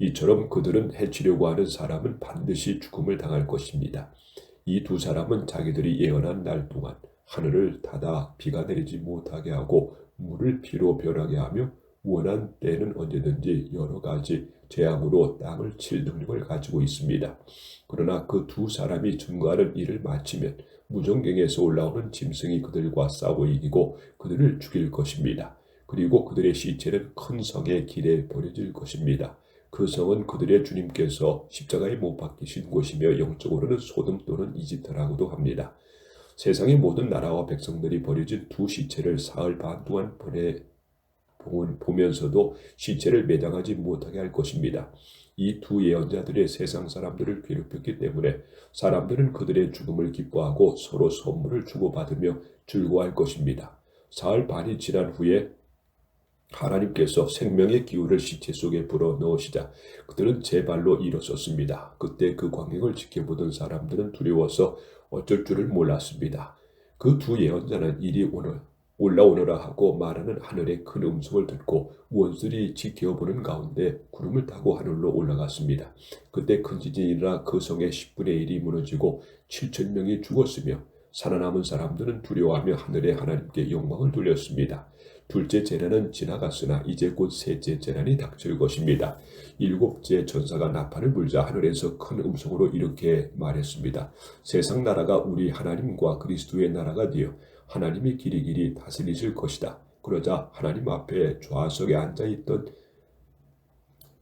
이처럼 그들은 해치려고 하는 사람은 반드시 죽음을 당할 것입니다. 이 두 사람은 자기들이 예언한 날 동안 하늘을 닫아 비가 내리지 못하게 하고 물을 피로 변하게 하며 원한 때는 언제든지 여러 가지 재앙으로 땅을 칠 능력을 가지고 있습니다. 그러나 그 두 사람이 증거하는 일을 마치면 무정경에서 올라오는 짐승이 그들과 싸워 이기고 그들을 죽일 것입니다. 그리고 그들의 시체는 큰 성의 길에 버려질 것입니다. 그 성은 그들의 주님께서 십자가에 못 박히신 곳이며 영적으로는 소돔 또는 이집트라고도 합니다. 세상의 모든 나라와 백성들이 버려진 두 시체를 사흘 반 동안 보면서도 시체를 매장하지 못하게 할 것입니다. 이 두 예언자들의 세상 사람들을 괴롭혔기 때문에 사람들은 그들의 죽음을 기뻐하고 서로 선물을 주고받으며 즐거워할 것입니다. 사흘 반이 지난 후에 하나님께서 생명의 기후를 시체 속에 불어 넣으시자 그들은 제 발로 일어섰습니다. 그때 그 광경을 지켜보던 사람들은 두려워서 어쩔 줄을 몰랐습니다. 그 두 예언자는 이리 올라오너라 하고 말하는 하늘의 큰 음성을 듣고 원수들이 지켜보는 가운데 구름을 타고 하늘로 올라갔습니다. 그때 큰 지진이 일어나 그 성의 10분의 1이 무너지고 7천 명이 죽었으며 살아남은 사람들은 두려워하며 하늘의 하나님께 영광을 돌렸습니다. 둘째 재난은 지나갔으나 이제 곧 셋째 재난이 닥칠 것입니다. 일곱째 전사가 나팔을 불자 하늘에서 큰 음성으로 이렇게 말했습니다. 세상 나라가 우리 하나님과 그리스도의 나라가 되어 하나님이 길이길이 다스리실 것이다. 그러자 하나님 앞에 좌석에 앉아있던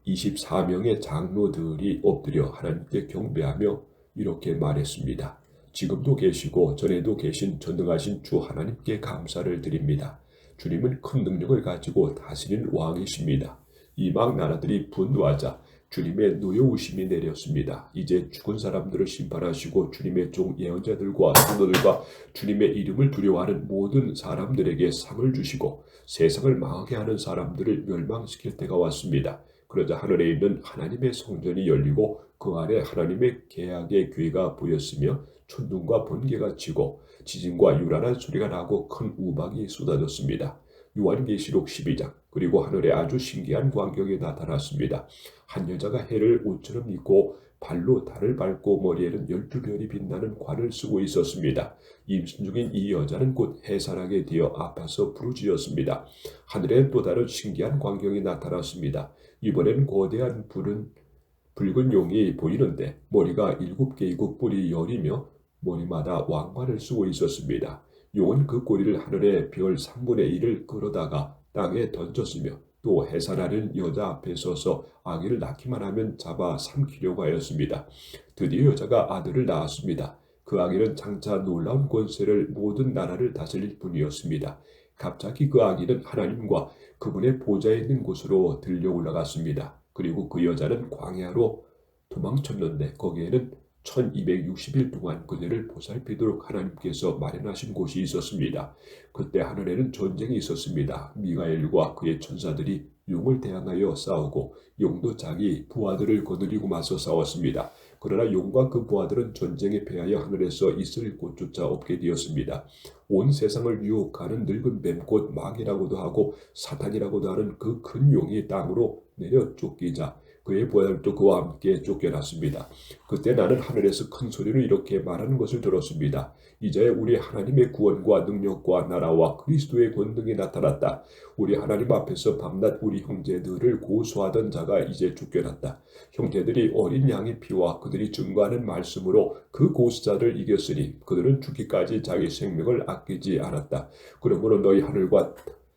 24명의 장로들이 엎드려 하나님께 경배하며 이렇게 말했습니다. 지금도 계시고 전에도 계신 전능하신 주 하나님께 감사를 드립니다. 주님은 큰 능력을 가지고 다스리는 왕이십니다. 이방 나라들이 분노하자 주님의 노여우심이 내렸습니다. 이제 죽은 사람들을 심판하시고 주님의 종 예언자들과 성도들과 주님의 이름을 두려워하는 모든 사람들에게 상을 주시고 세상을 망하게 하는 사람들을 멸망시킬 때가 왔습니다. 그러자 하늘에 있는 하나님의 성전이 열리고 그 안에 하나님의 계약의 궤가 보였으며 천둥과 번개가 치고 지진과 유란한 소리가 나고 큰 우박이 쏟아졌습니다. 요한계시록 12장. 그리고 하늘에 아주 신기한 광경이 나타났습니다. 한 여자가 해를 옷처럼 입고 발로 달을 밟고 머리에는 12별이 빛나는 관을 쓰고 있었습니다. 임신 중인 이 여자는 곧 해산하게 되어 아파서 부르짖었습니다. 하늘엔 또 다른 신기한 광경이 나타났습니다. 이번엔 거대한 붉은 용이 보이는데 머리가 7개이고 뿔이 10이며 머리마다 왕관을 쓰고 있었습니다. 용은 그 꼬리를 하늘의 별 3분의 1을 끌어다가 땅에 던졌으며 또 해산하는 여자 앞에 서서 아기를 낳기만 하면 잡아 삼키려고 하였습니다. 드디어 여자가 아들을 낳았습니다. 그 아기는 장차 놀라운 권세를 모든 나라를 다스릴 뿐이었습니다. 갑자기 그 아기는 하나님과 그분의 보좌에 있는 곳으로 들려 올라갔습니다. 그리고 그 여자는 광야로 도망쳤는데 거기에는 1260일 동안 그들을 보살피도록 하나님께서 마련하신 곳이 있었습니다. 그때 하늘에는 전쟁이 있었습니다. 미가엘과 그의 천사들이 용을 대항하여 싸우고 용도 자기 부하들을 거느리고 맞서 싸웠습니다. 그러나 용과 그 부하들은 전쟁에 패하여 하늘에서 있을 곳조차 없게 되었습니다. 온 세상을 유혹하는 늙은 뱀 곧 마귀라고도 하고 사탄이라고도 하는 그 큰 용이 땅으로 내려 쫓기자 그의 부하들도 그와 함께 쫓겨났습니다. 그때 나는 하늘에서 큰 소리로 이렇게 말하는 것을 들었습니다. 이제 우리 하나님의 구원과 능력과 나라와 그리스도의 권능이 나타났다. 우리 하나님 앞에서 밤낮 우리 형제들을 고소하던 자가 이제 쫓겨났다. 형제들이 어린 양의 피와 그들이 증거하는 말씀으로 그 고수자를 이겼으니 그들은 죽기까지 자기 생명을 아끼지 않았다. 그러므로 너희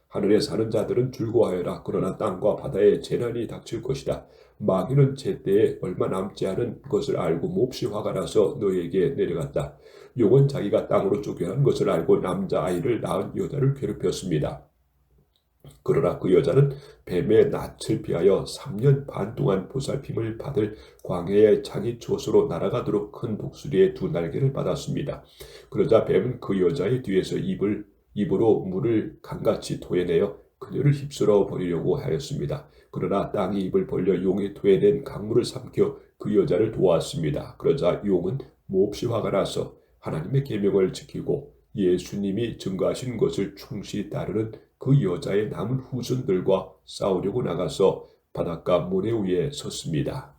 하늘에 사는 자들은 즐거워하여라. 그러나 땅과 바다에 재난이 닥칠 것이다. 마귀는 제때에 얼마 남지 않은 것을 알고 몹시 화가 나서 너희에게 내려갔다. 용은 자기가 땅으로 쫓겨난 것을 알고 남자아이를 낳은 여자를 괴롭혔습니다. 그러나 그 여자는 뱀의 낯을 피하여 3년 반 동안 보살핌을 받을 광야의 자기 젖으로 날아가도록 큰 독수리의 2날개를 받았습니다. 그러자 뱀은 그 여자의 뒤에서 입으로 물을 강같이 토해내어 그녀를 휩쓸어 버리려고 하였습니다. 그러나 땅이 입을 벌려 용이 토해낸 강물을 삼켜 그 여자를 도왔습니다. 그러자 용은 몹시 화가 나서 하나님의 계명을 지키고 예수님이 증거하신 것을 충실히 따르는 그 여자의 남은 후손들과 싸우려고 나가서 바닷가 모래 위에 섰습니다.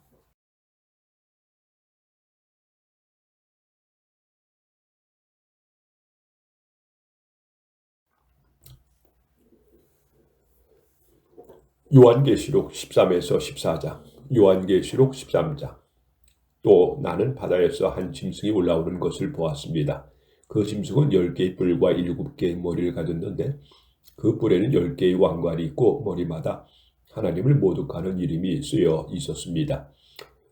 요한계시록 13에서 14장, 요한계시록 13장. 또 나는 바다에서 한 짐승이 올라오는 것을 보았습니다. 그 짐승은 10개의 뿔과 7개의 머리를 가졌는데 그 뿔에는 10개의 왕관이 있고 머리마다 하나님을 모독하는 이름이 쓰여 있었습니다.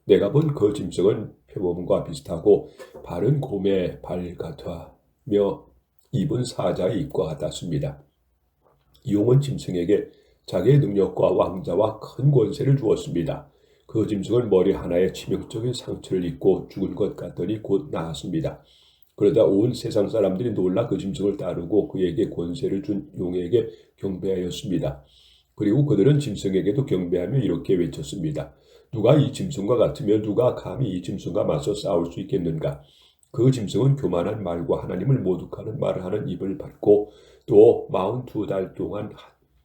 내가 본 그 짐승은 표범과 비슷하고 발은 곰의 발 같으며 입은 사자의 입과 같았습니다. 용은 짐승에게 자기의 능력과 왕자와 큰 권세를 주었습니다. 그 짐승은 머리 하나에 치명적인 상처를 입고 죽은 것 같더니 곧 나았습니다. 그러자 온 세상 사람들이 놀라 그 짐승을 따르고 그에게 권세를 준 용에게 경배하였습니다. 그리고 그들은 짐승에게도 경배하며 이렇게 외쳤습니다. 누가 이 짐승과 같으며 누가 감히 이 짐승과 맞서 싸울 수 있겠는가? 그 짐승은 교만한 말과 하나님을 모독하는 말을 하는 입을 받고 또 42달 동안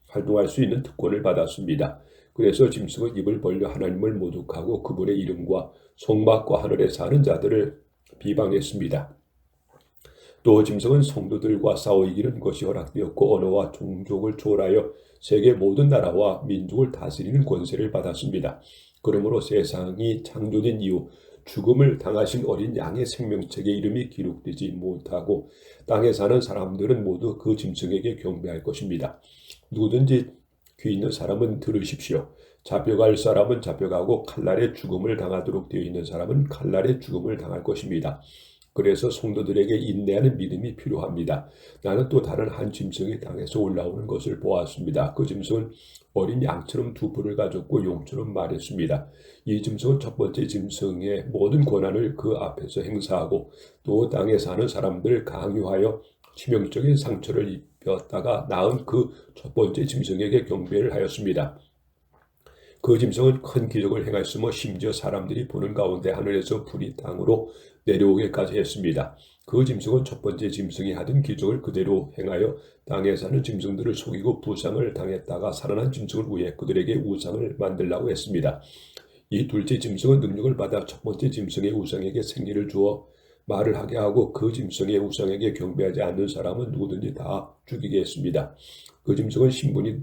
활동할 수 있는 특권을 받았습니다. 그래서 짐승은 입을 벌려 하나님을 모독하고 그분의 이름과 성막과 하늘에 사는 자들을 비방했습니다. 또 짐승은 성도들과 싸워 이기는 것이 허락되었고 언어와 종족을 초월하여 세계 모든 나라와 민족을 다스리는 권세를 받았습니다. 그러므로 세상이 창조된 이후 죽음을 당하신 어린 양의 생명책에 이름이 기록되지 못하고 땅에 사는 사람들은 모두 그 짐승에게 경배할 것입니다. 누구든지 귀 있는 사람은 들으십시오. 잡혀갈 사람은 잡혀가고 칼날의 죽음을 당하도록 되어 있는 사람은 칼날의 죽음을 당할 것입니다. 그래서 성도들에게 인내하는 믿음이 필요합니다. 나는 또 다른 한 짐승이 땅에서 올라오는 것을 보았습니다. 그 짐승은 어린 양처럼 2뿔을 가졌고 용처럼 말했습니다. 이 짐승은 첫 번째 짐승의 모든 권한을 그 앞에서 행사하고 또 땅에 사는 사람들을 강요하여 치명적인 상처를 입혔다가 낳은 그 첫 번째 짐승에게 경배를 하였습니다. 그 짐승은 큰 기적을 행하였으며 심지어 사람들이 보는 가운데 하늘에서 불이 땅으로 내려오게까지 했습니다. 그 짐승은 첫 번째 짐승이 하던 기적을 그대로 행하여 땅에 사는 짐승들을 속이고 부상을 당했다가 살아난 짐승을 위해 그들에게 우상을 만들라고 했습니다. 이 둘째 짐승은 능력을 받아 첫 번째 짐승의 우상에게 생기를 주어 말을 하게 하고 그 짐승의 우상에게 경배하지 않는 사람은 누구든지 다 죽이게 했습니다. 그 짐승은 신분이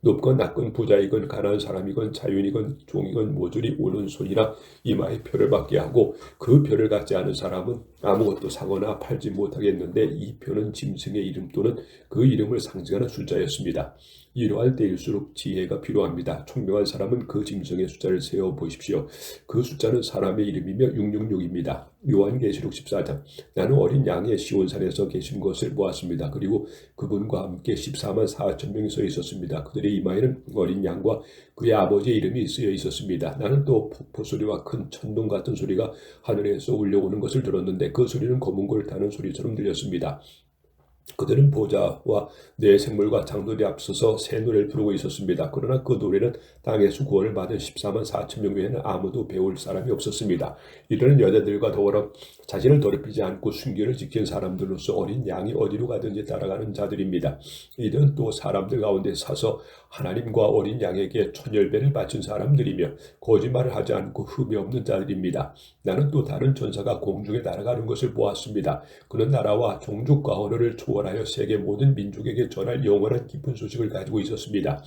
높건 낮건 부자이건 가난한 사람이건 자유인이건 종이건 모조리 오른손이나 이마에 표를 받게 하고 그 표를 갖지 않은 사람은 아무것도 사거나 팔지 못하겠는데 이 표는 짐승의 이름 또는 그 이름을 상징하는 숫자였습니다. 이러할 때일수록 지혜가 필요합니다. 총명한 사람은 그 짐승의 숫자를 세어보십시오. 그 숫자는 사람의 이름이며 666입니다. 요한계시록 14장. 나는 어린 양의 시온산에서 계신 것을 보았습니다. 그리고 그분과 함께 14만 4천 명이 서 있었습니다. 그들의 이마에는 어린 양과 그의 아버지의 이름이 쓰여 있었습니다. 나는 또 폭포소리와 큰 천둥 같은 소리가 하늘에서 울려오는 것을 들었는데 그 소리는 검은 고를 타는 소리처럼 들렸습니다. 그들은 보좌와 내 생물과 장로들이 앞서서 새 노래를 부르고 있었습니다. 그러나 그 노래는 땅에서 구원을 받은 14만 4천 명 외에는 아무도 배울 사람이 없었습니다. 이들은 여자들과 더불어 자신을 더럽히지 않고 순결을 지킨 사람들로서 어린 양이 어디로 가든지 따라가는 자들입니다. 이들은 또 사람들 가운데 사서 하나님과 어린 양에게 천열배를 바친 사람들이며 거짓말을 하지 않고 흠이 없는 자들입니다. 나는 또 다른 천사가 공중에 날아가는 것을 보았습니다. 그는 나라와 종족과 언어를 초월하여 세계 모든 민족에게 전할 영원한 깊은 소식을 가지고 있었습니다.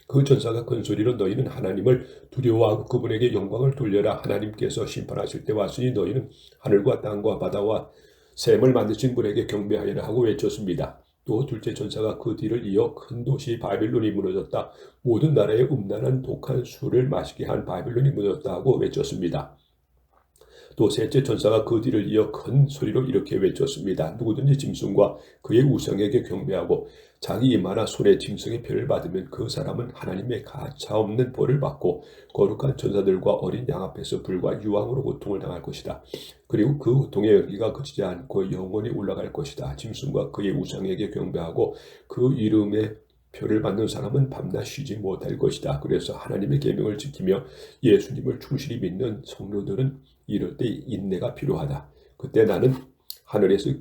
그 천사가 큰 소리로 너희는 하나님을 두려워하고 그분에게 영광을 돌려라. 하나님께서 심판하실 때 왔으니 너희는 하늘과 땅과 바다와 샘을 만드신 분에게 경배하여라 하고 외쳤습니다. 또 둘째 천사가 그 뒤를 이어 큰 도시 바빌론이 무너졌다. 모든 나라에 음란한 독한 술을 마시게 한 바빌론이 무너졌다 하고 외쳤습니다. 또 셋째 천사가 그 뒤를 이어 큰 소리로 이렇게 외쳤습니다. 누구든지 짐승과 그의 우상에게 경배하고 자기 이마나 손에 짐승의 표를 받으면 그 사람은 하나님의 가차없는 벌을 받고 거룩한 천사들과 어린 양 앞에서 불과 유황으로 고통을 당할 것이다. 그리고 그 고통의 열기가 그치지 않고 영원히 올라갈 것이다. 짐승과 그의 우상에게 경배하고 그 이름의 표를 받는 사람은 밤낮 쉬지 못할 것이다. 그래서 하나님의 계명을 지키며 예수님을 충실히 믿는 성도들은 이럴 때 인내가 필요하다. 그때 나는 하늘에서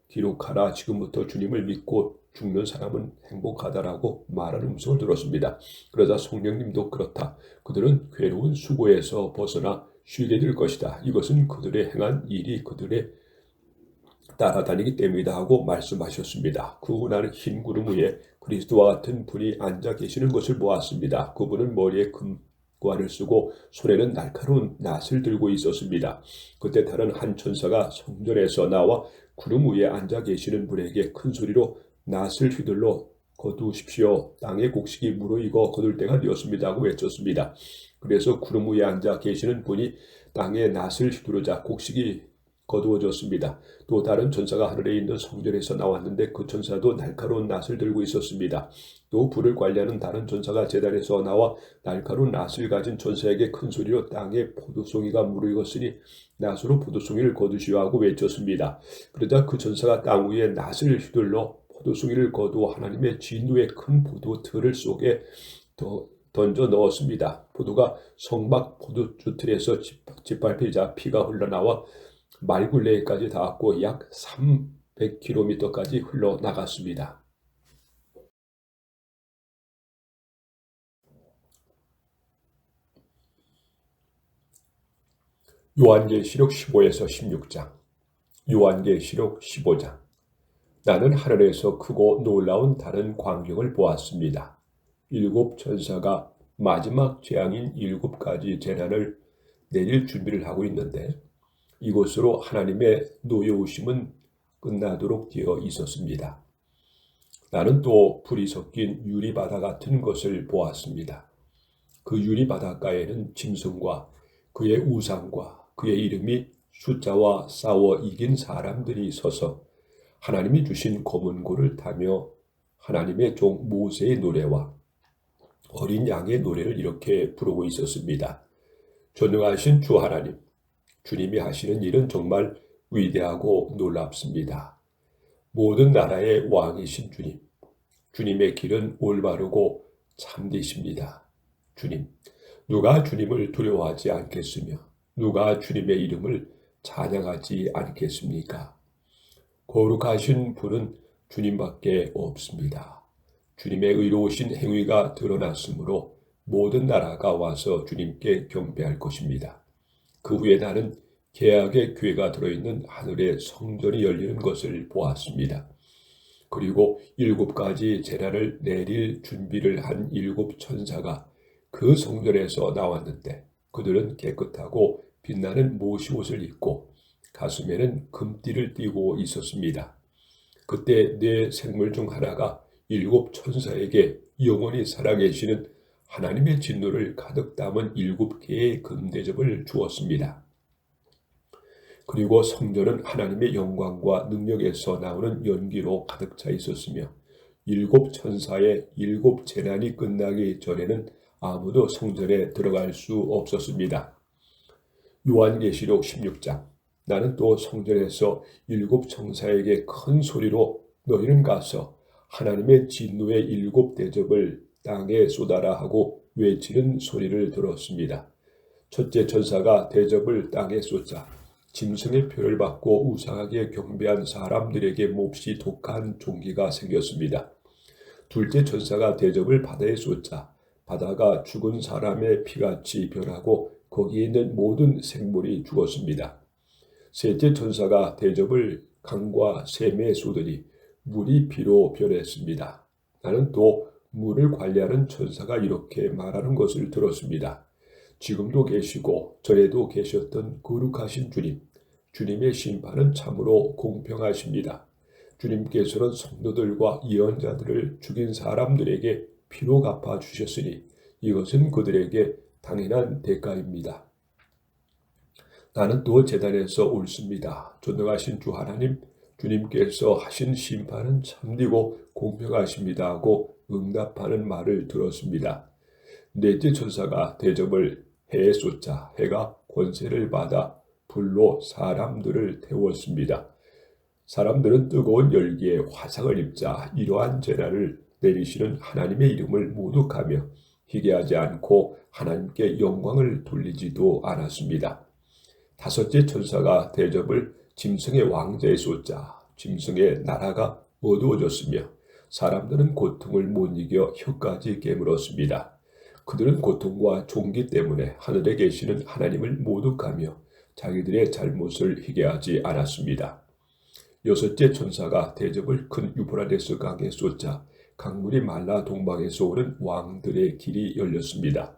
기록하라. 지금부터 주님을 믿고 죽는 사람은 행복하다라고 말하는 음성을 들었습니다. 그러자 성령님도 그렇다. 그들은 괴로운 수고에서 벗어나 쉬게 될 것이다. 이것은 그들의 행한 일이 그들의 따라다니기 때문이다 하고 말씀하셨습니다. 그 후 나는 흰 구름 위에 그리스도와 같은 분이 앉아 계시는 것을 보았습니다. 그분은 머리에 금관을 쓰고 손에는 날카로운 낫을 들고 있었습니다. 그때 다른 한 천사가 성전에서 나와 구름 위에 앉아 계시는 분에게 큰 소리로 낫을 휘둘러 거두십시오. 땅의 곡식이 무르익어 거둘 때가 되었습니다 하고 외쳤습니다. 그래서 구름 위에 앉아 계시는 분이 땅에 낫을 휘두르자 곡식이 거두어졌습니다. 또 다른 천사가 하늘에 있는 성전에서 나왔는데 그 천사도 날카로운 낫을 들고 있었습니다. 또 불을 관리하는 다른 천사가 제단에서 나와 날카로운 낫을 가진 천사에게 큰 소리로 땅에 포도송이가 무르익었으니 낫으로 포도송이를 거두시오 하고 외쳤습니다. 그러자 그 천사가 땅 위에 낫을 휘둘러 포도송이를 거두어 하나님의 진노의 큰 포도 틀을 속에 던져 넣었습니다. 포도가 성막 포도주 틀에서 짓밟히자 피가 흘러나와 말굴레까지 닿았고 약 300km까지 흘러나갔습니다. 요한계시록 15에서 16장, 요한계시록 15장. 나는 하늘에서 크고 놀라운 다른 광경을 보았습니다. 7 천사가 마지막 재앙인 7가지 재난을 내릴 준비를 하고 있는데 이곳으로 하나님의 노여우심은 끝나도록 되어 있었습니다. 나는 또 불이 섞인 유리바다 같은 것을 보았습니다. 그 유리바닷가에는 짐승과 그의 우상과 그의 이름이 숫자와 싸워 이긴 사람들이 서서 하나님이 주신 검은 고를 타며 하나님의 종 모세의 노래와 어린 양의 노래를 이렇게 부르고 있었습니다. 전능하신 주 하나님, 주님이 하시는 일은 정말 위대하고 놀랍습니다. 모든 나라의 왕이신 주님, 주님의 길은 올바르고 참되십니다. 주님, 누가 주님을 두려워하지 않겠으며 누가 주님의 이름을 찬양하지 않겠습니까? 거룩하신 분은 주님밖에 없습니다. 주님의 의로우신 행위가 드러났으므로 모든 나라가 와서 주님께 경배할 것입니다. 그 후에 나는 계약의 궤가 들어있는 하늘의 성전이 열리는 것을 보았습니다. 그리고 7가지 재난을 내릴 준비를 한 7 천사가 그 성전에서 나왔는데 그들은 깨끗하고 빛나는 모시옷을 입고 가슴에는 금띠를 띠고 있었습니다. 그때 네 생물 중 하나가 7 천사에게 영원히 살아계시는 하나님의 진노를 가득 담은 7개의 금대접을 주었습니다. 그리고 성전은 하나님의 영광과 능력에서 나오는 연기로 가득 차 있었으며 7 천사의 7 재난이 끝나기 전에는 아무도 성전에 들어갈 수 없었습니다. 요한계시록 16장. 나는 또 성전에서 7 천사에게 큰 소리로 너희는 가서 하나님의 진노의 일곱 대접을 땅에 쏟아라 하고 외치는 소리를 들었습니다. 첫째 천사가 대접을 땅에 쏟자 짐승의 표를 받고 우상하게 경배한 사람들에게 몹시 독한 종기가 생겼습니다. 둘째 천사가 대접을 바다에 쏟자 바다가 죽은 사람의 피같이 변하고 거기에 있는 모든 생물이 죽었습니다. 셋째 천사가 대접을 강과 샘에 쏟으니 물이 피로 변했습니다. 나는 또 물을 관리하는 천사가 이렇게 말하는 것을 들었습니다. 지금도 계시고 전에도 계셨던 거룩하신 주님, 주님의 심판은 참으로 공평하십니다. 주님께서는 성도들과 예언자들을 죽인 사람들에게 피로 갚아 주셨으니 이것은 그들에게 당연한 대가입니다. 나는 또 제단에서 옳습니다. 존경하신 주 하나님, 주님께서 하신 심판은 참되고 공평하십니다 하고 응답하는 말을 들었습니다. 넷째 천사가 대접을 해에 쏟자 해가 권세를 받아 불로 사람들을 태웠습니다. 사람들은 뜨거운 열기에 화상을 입자 이러한 재난을 내리시는 하나님의 이름을 모독하며 희귀하지 않고 하나님께 영광을 돌리지도 않았습니다. 다섯째 천사가 대접을 짐승의 왕자에 쏟자 짐승의 나라가 어두워졌으며 사람들은 고통을 못 이겨 혀까지 깨물었습니다. 그들은 고통과 종기 때문에 하늘에 계시는 하나님을 모독하며 자기들의 잘못을 희게하지 않았습니다. 여섯째 천사가 대접을 큰 유브라데스 강에 쏟자 강물이 말라 동방에서 오는 왕들의 길이 열렸습니다.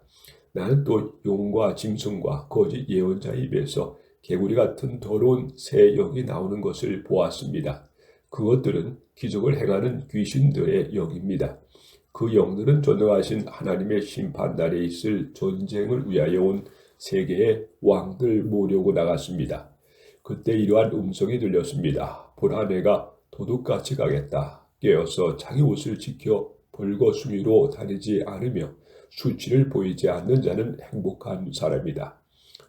나는 또 용과 짐승과 거짓 예언자의 입에서 개구리 같은 더러운 새 영이 나오는 것을 보았습니다. 그것들은 기적을 행하는 귀신들의 영입니다. 그 영들은 전능하신 하나님의 심판날에 있을 전쟁을 위하여 온 세계의 왕들 모려고 나갔습니다. 그때 이러한 음성이 들렸습니다. 보라, 내가 도둑같이 가겠다. 깨어서 자기 옷을 지켜 벌거숭이로 다니지 않으며 수치를 보이지 않는 자는 행복한 사람이다.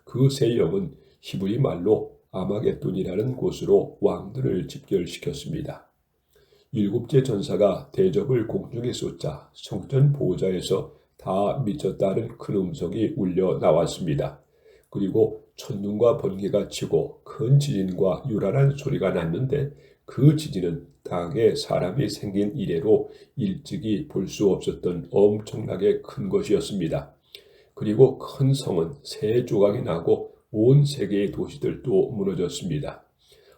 그 새 영은 히브리 말로 아마겟돈이라는 곳으로 왕들을 집결시켰습니다. 일곱째 전사가 대접을 공중에 쏟자 성전 보호자에서 다 미쳤다는 큰 음성이 울려 나왔습니다. 그리고 천둥과 번개가 치고 큰 지진과 요란한 소리가 났는데 그 지진은 땅에 사람이 생긴 이래로 일찍이 볼 수 없었던 엄청나게 큰 것이었습니다. 그리고 큰 성은 새 조각이 나고 온 세계의 도시들도 무너졌습니다.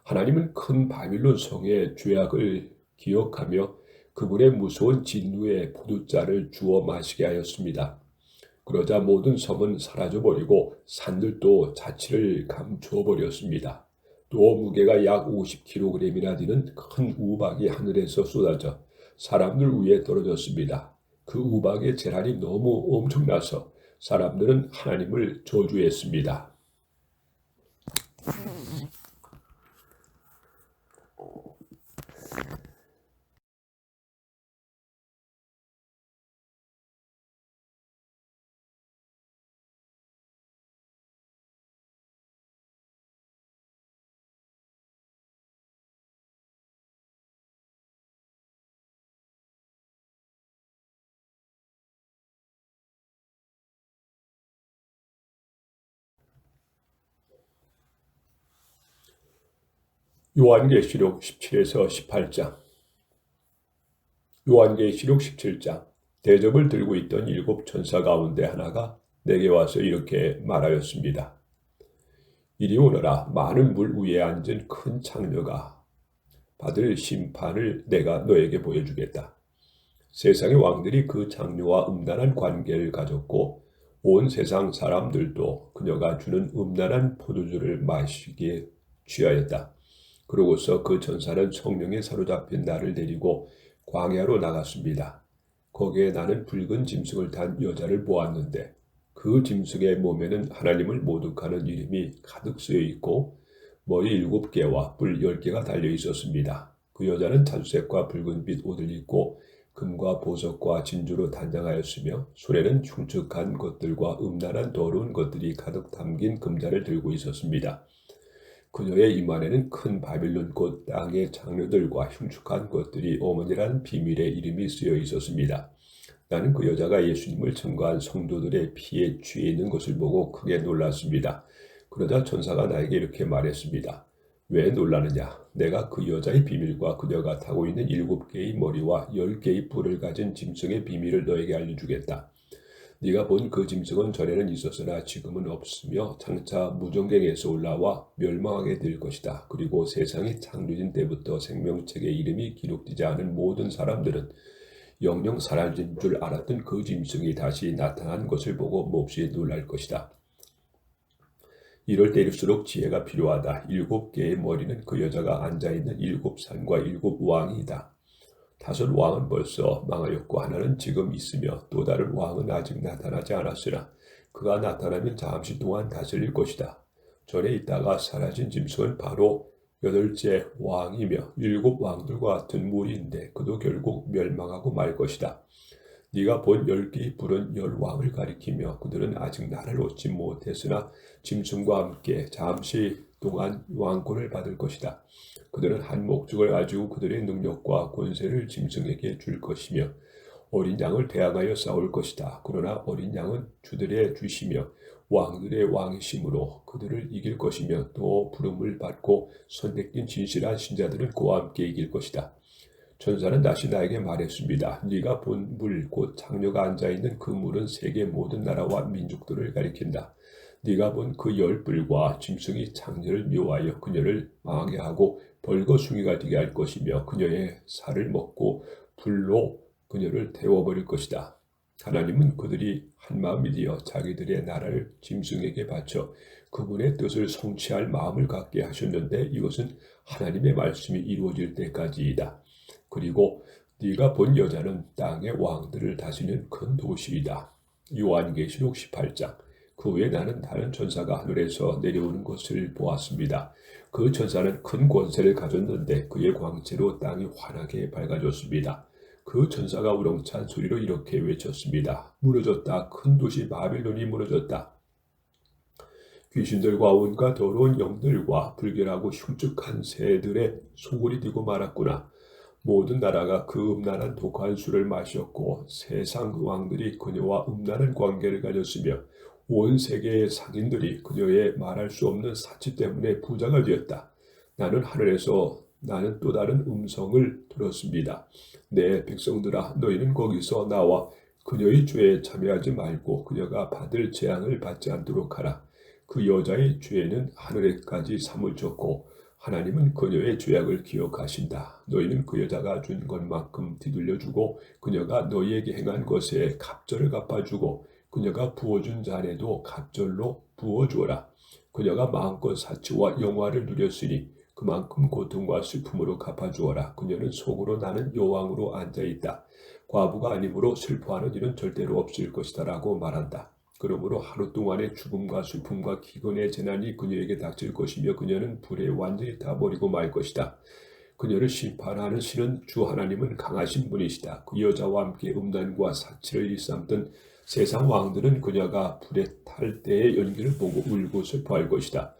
하나님은 큰 바빌론 성의 죄악을 기억하며 그분의 무서운 진노의 포도자를 주어 마시게 하였습니다. 그러자 모든 섬은 사라져버리고 산들도 자취를 감추어 버렸습니다. 또 무게가 약 50kg이나 되는 큰 우박이 하늘에서 쏟아져 사람들 위에 떨어졌습니다. 그 우박의 재난이 너무 엄청나서 사람들은 하나님을 저주했습니다. 요한계시록 17에서 18장. 요한계시록 17장. 대접을 들고 있던 일곱 천사 가운데 하나가 내게 와서 이렇게 말하였습니다. 이리 오너라. 많은 물 위에 앉은 큰 창녀가 받을 심판을 내가 너에게 보여주겠다. 세상의 왕들이 그 창녀와 음란한 관계를 가졌고 온 세상 사람들도 그녀가 주는 음란한 포도주를 마시기에 취하였다. 그러고서 그 천사는 성령에 사로잡힌 나를 데리고 광야로 나갔습니다. 거기에 나는 붉은 짐승을 탄 여자를 보았는데 그 짐승의 몸에는 하나님을 모독하는 이름이 가득 쓰여 있고 머리 7개와 뿔 10개가 달려 있었습니다. 그 여자는 단색과 붉은빛 옷을 입고 금과 보석과 진주로 단장하였으며 손에는 흉측한 것들과 음란한 더러운 것들이 가득 담긴 금자를 들고 있었습니다. 그녀의 입 안에는 큰 바빌론 곧 땅의 장르들과 흉측한 것들이 어머니라는 비밀의 이름이 쓰여 있었습니다. 나는 그 여자가 예수님을 청구한 성도들의 피에 취해 있는 것을 보고 크게 놀랐습니다. 그러자 천사가 나에게 이렇게 말했습니다. 왜 놀라느냐? 내가 그 여자의 비밀과 그녀가 타고 있는 7개의 머리와 10개의 뿔을 가진 짐승의 비밀을 너에게 알려주겠다. 네가 본 그 짐승은 전에는 있었으나 지금은 없으며 장차 무정경에서 올라와 멸망하게 될 것이다. 그리고 세상이 창조된 때부터 생명책에 이름이 기록되지 않은 모든 사람들은 영영 사라진 줄 알았던 그 짐승이 다시 나타난 것을 보고 몹시 놀랄 것이다. 이럴 때일수록 지혜가 필요하다. 7개의 머리는 그 여자가 앉아있는 7산과 7왕이다. 5 왕은 벌써 망하였고 하나는 지금 있으며 또 다른 왕은 아직 나타나지 않았으나 그가 나타나면 잠시 동안 다스릴 것이다. 전에 있다가 사라진 짐승은 바로 8째 왕이며 7 왕들과 같은 무리인데 그도 결국 멸망하고 말 것이다. 네가 본 10개의 뿔은 10왕을 가리키며 그들은 아직 나를 얻지 못했으나 짐승과 함께 잠시 동안 왕권을 받을 것이다. 그들은 한 목적을 가지고 그들의 능력과 권세를 짐승에게 줄 것이며 어린 양을 대항하여 싸울 것이다. 그러나 어린 양은 주들의 주시며 왕들의 왕이심으로 그들을 이길 것이며 또 부름을 받고 선택된 진실한 신자들은 그와 함께 이길 것이다. 천사는 다시 나에게 말했습니다. 네가 본 물 곧 장녀가 앉아있는 그 물은 세계 모든 나라와 민족들을 가리킨다. 네가 본 그 10뿔과 짐승이 장녀를 묘하여 그녀를 망하게 하고 벌거숭이가 되게 할 것이며 그녀의 살을 먹고 불로 그녀를 태워버릴 것이다. 하나님은 그들이 한마음이 되어 자기들의 나라를 짐승에게 바쳐 그분의 뜻을 성취할 마음을 갖게 하셨는데 이것은 하나님의 말씀이 이루어질 때까지이다. 그리고 네가 본 여자는 땅의 왕들을 다스리는 큰 도시이다. 요한계시록 18장. 그 후에 나는 다른 천사가 하늘에서 내려오는 것을 보았습니다. 그 천사는 큰 권세를 가졌는데 그의 광채로 땅이 환하게 밝아졌습니다. 그 천사가 우렁찬 소리로 이렇게 외쳤습니다. 무너졌다. 큰 도시 바빌론이 무너졌다. 귀신들과 온갖 더러운 영들과 불결하고 흉측한 새들의 소굴이 되고 말았구나. 모든 나라가 그 음란한 독한 술을 마셨고 세상 왕들이 그녀와 음란한 관계를 가졌으며 온 세계의 상인들이 그녀의 말할 수 없는 사치 때문에 부자가 되었다. 나는 또 다른 음성을 들었습니다. 내 백성들아, 너희는 거기서 나와 그녀의 죄에 참여하지 말고 그녀가 받을 재앙을 받지 않도록 하라. 그 여자의 죄는 하늘에까지 사무쳤고 하나님은 그녀의 죄악을 기억하신다. 너희는 그 여자가 준 것만큼 뒤돌려주고 그녀가 너희에게 행한 것에 갑절을 갚아주고 그녀가 부어준 잔에도 갑절로 부어주어라. 그녀가 마음껏 사치와 영화를 누렸으니 그만큼 고통과 슬픔으로 갚아주어라. 그녀는 속으로 나는 여왕으로 앉아있다. 과부가 아니므로 슬퍼하는 일은 절대로 없을 것이다 라고 말한다. 그러므로 하루 동안의 죽음과 슬픔과 기근의 재난이 그녀에게 닥칠 것이며 그녀는 불에 완전히 타버리고 말 것이다. 그녀를 심판하는 신은 주 하나님은 강하신 분이시다. 그 여자와 함께 음란과 사치를 일삼던 세상 왕들은 그녀가 불에 탈 때의 연기를 보고 울고 슬퍼할 것이다.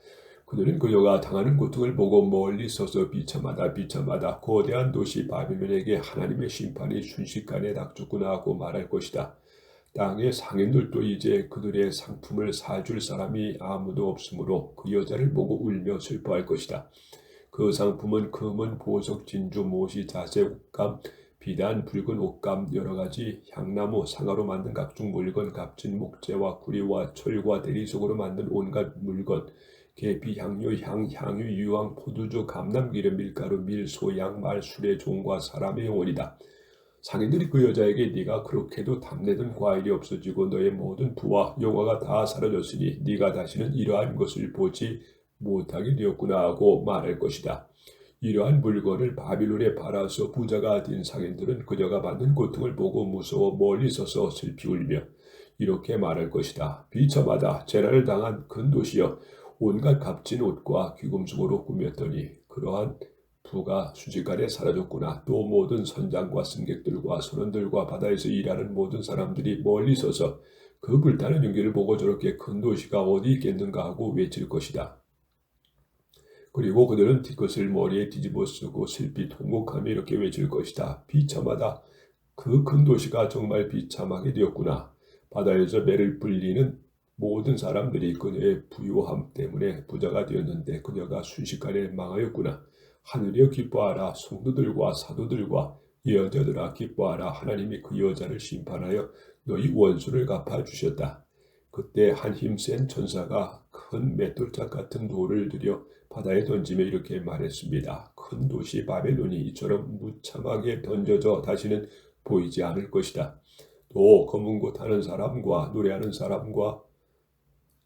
그들은 그녀가 당하는 고통을 보고 멀리 서서 비참하다 거대한 도시 바빌론에게 하나님의 심판이 순식간에 닥쳤구나 하고 말할 것이다. 땅의 상인들도 이제 그들의 상품을 사줄 사람이 아무도 없으므로 그 여자를 보고 울며 슬퍼할 것이다. 그 상품은 금은 보석, 진주, 모시, 자색, 옷감, 비단, 붉은 옷감, 여러가지 향나무, 상아로 만든 각종 물건, 값진 목재와 구리와 철과 대리석으로 만든 온갖 물건, 계피, 향료, 향유, 유황, 포도주, 감람기름, 밀가루, 밀, 소, 양, 말, 술의 종과 사람의 영혼이다. 상인들이 그 여자에게 네가 그렇게도 탐내던 과일이 없어지고 너의 모든 부와 영화가 다 사라졌으니 네가 다시는 이러한 것을 보지 못하게 되었구나 하고 말할 것이다. 이러한 물건을 바빌론에 팔아서 부자가 된 상인들은 그녀가 받는 고통을 보고 무서워 멀리 서서 슬피 울며 이렇게 말할 것이다. 비참하다. 재난을 당한 큰 도시여, 온갖 값진 옷과 귀금속으로 꾸몄더니 그러한 부가 순식간에 사라졌구나. 또 모든 선장과 승객들과 선원들과 바다에서 일하는 모든 사람들이 멀리 서서 그 불타는 연기를 보고 저렇게 큰 도시가 어디 있겠는가 하고 외칠 것이다. 그리고 그들은 그것을 머리에 뒤집어 쓰고 슬피 통곡하며 이렇게 외칠 것이다. 비참하다. 그 큰 도시가 정말 비참하게 되었구나. 바다에서 배를 불리는 모든 사람들이 그녀의 부유함 때문에 부자가 되었는데 그녀가 순식간에 망하였구나. 하늘이여 기뻐하라. 성도들과 사도들과 예언자들아 기뻐하라. 하나님이 그 여자를 심판하여 너희 원수를 갚아주셨다. 그때 한 힘센 천사가 큰 맷돌짝 같은 돌을 들여 바다에 던지며 이렇게 말했습니다. 큰 도시 바벨론이 이처럼 무참하게 던져져 다시는 보이지 않을 것이다. 또 검은 곳 하는 사람과 노래하는 사람과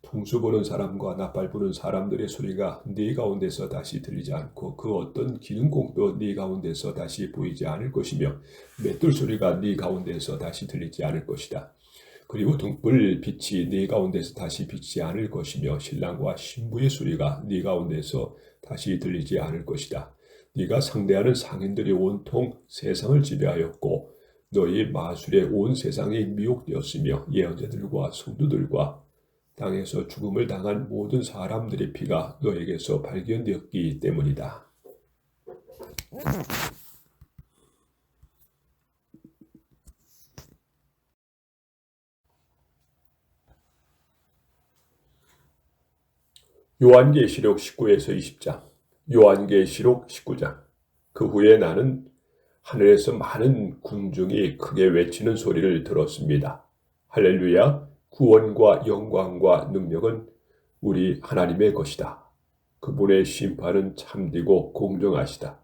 통수 부는 사람과 나팔 부는 사람들의 소리가 네 가운데서 다시 들리지 않고 그 어떤 기능공도 네 가운데서 다시 보이지 않을 것이며 맷돌 소리가 네 가운데서 다시 들리지 않을 것이다. 그리고 등불 빛이 네 가운데서 다시 비치지 않을 것이며 신랑과 신부의 소리가 네 가운데서 다시 들리지 않을 것이다. 네가 상대하는 상인들이 온통 세상을 지배하였고 너희 마술에 온 세상이 미혹되었으며 예언자들과 성도들과 땅에서 죽음을 당한 모든 사람들의 피가 너에게서 발견되었기 때문이다. 요한계시록 19에서 20장. 요한계시록 19장. 그 후에 나는 하늘에서 많은 군중이 크게 외치는 소리를 들었습니다. 할렐루야! 구원과 영광과 능력은 우리 하나님의 것이다. 그분의 심판은 참되고 공정하시다.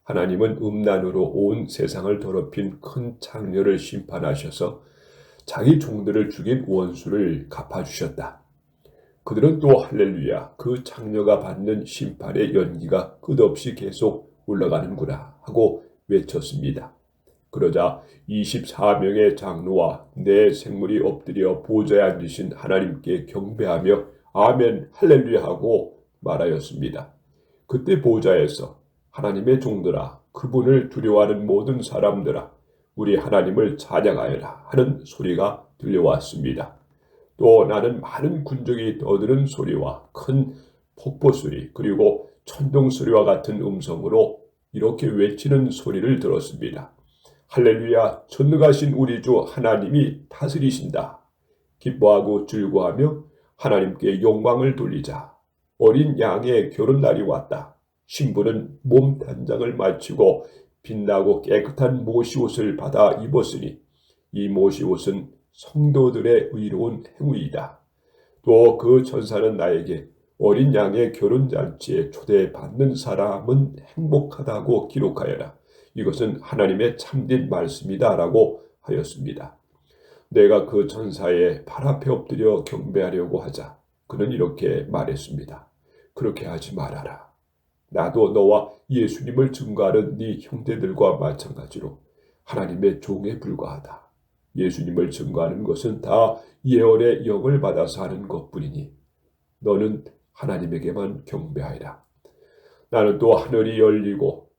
하나님은 음란으로 온 세상을 더럽힌 큰 창녀를 심판하셔서 자기 종들을 죽인 원수를 갚아주셨다. 그들은 또 할렐루야, 그 창녀가 받는 심판의 연기가 끝없이 계속 올라가는구나 하고 외쳤습니다. 그러자 24명의 장로와 내 생물이 엎드려 보좌에 앉으신 하나님께 경배하며 아멘 할렐루야 하고 말하였습니다. 그때 보좌에서 하나님의 종들아, 그분을 두려워하는 모든 사람들아, 우리 하나님을 찬양하여라 하는 소리가 들려왔습니다. 또 나는 많은 군중이 떠드는 소리와 큰 폭포 소리 그리고 천둥 소리와 같은 음성으로 이렇게 외치는 소리를 들었습니다. 할렐루야, 전능하신 우리 주 하나님이 다스리신다. 기뻐하고 즐거워하며 하나님께 영광을 돌리자. 어린 양의 결혼날이 왔다. 신부는 몸 단장을 마치고 빛나고 깨끗한 모시옷을 받아 입었으니 이 모시옷은 성도들의 의로운 행위이다. 또 그 천사는 나에게 어린 양의 결혼잔치에 초대받는 사람은 행복하다고 기록하여라. 이것은 하나님의 참된 말씀이다 라고 하였습니다. 내가 그 천사의 발 앞에 엎드려 경배하려고 하자 그는 이렇게 말했습니다. 그렇게 하지 말아라. 나도 너와 예수님을 증거하는 네 형제들과 마찬가지로 하나님의 종에 불과하다. 예수님을 증거하는 것은 다 예언의 영을 받아서 하는 것뿐이니 너는 하나님에게만 경배하여라. 나는 또 하늘이 열리고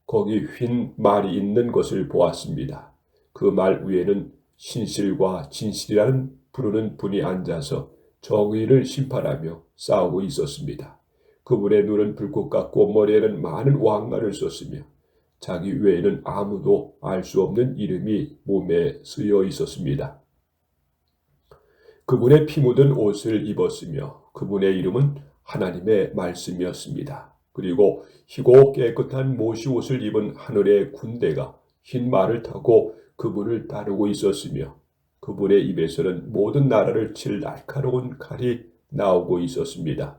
거기 휜 말이 있는 것을 보았습니다. 그 말 위에는 신실과 진실이라는 부르는 분이 앉아서 정의를 심판하며 싸우고 있었습니다. 그분의 눈은 불꽃 같고 머리에는 많은 왕관을 썼으며 자기 외에는 아무도 알 수 없는 이름이 몸에 쓰여 있었습니다. 그분의 피 묻은 옷을 입었으며 그분의 이름은 하나님의 말씀이었습니다. 그리고 희고 깨끗한 모시옷을 입은 하늘의 군대가 흰 말을 타고 그분을 따르고 있었으며 그분의 입에서는 모든 나라를 칠 날카로운 칼이 나오고 있었습니다.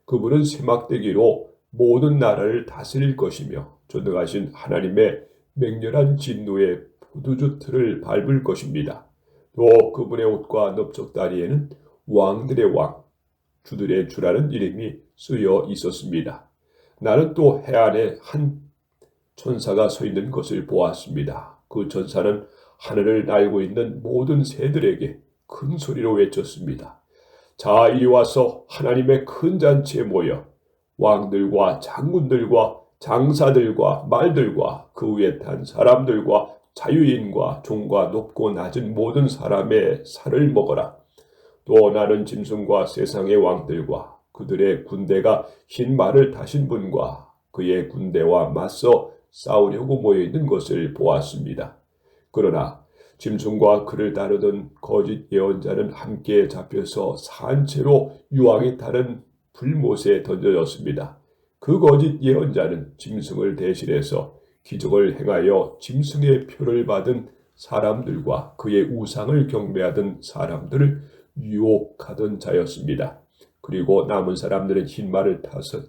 그분은 세막대기로 모든 나라를 다스릴 것이며 전능하신 하나님의 맹렬한 진노의 포도주 틀을 밟을 것입니다. 또 그분의 옷과 넓적다리에는 왕들의 왕, 주들의 주라는 이름이 쓰여 있었습니다. 나는 또 해안에 한 천사가 서 있는 것을 보았습니다. 그 천사는 하늘을 날고 있는 모든 새들에게 큰 소리로 외쳤습니다. 자, 이리 와서 하나님의 큰 잔치에 모여 왕들과 장군들과 장사들과 말들과 그 위에 탄 사람들과 자유인과 종과 높고 낮은 모든 사람의 살을 먹어라. 또 나는 짐승과 세상의 왕들과 그들의 군대가 흰 말을 타신 분과 그의 군대와 맞서 싸우려고 모여있는 것을 보았습니다. 그러나 짐승과 그를 따르던 거짓 예언자는 함께 잡혀서 산채로 유황이 타는 불못에 던져졌습니다. 그 거짓 예언자는 짐승을 대신해서 기적을 행하여 짐승의 표를 받은 사람들과 그의 우상을 경배하던 사람들을 유혹하던 자였습니다. 그리고 남은 사람들은 흰말을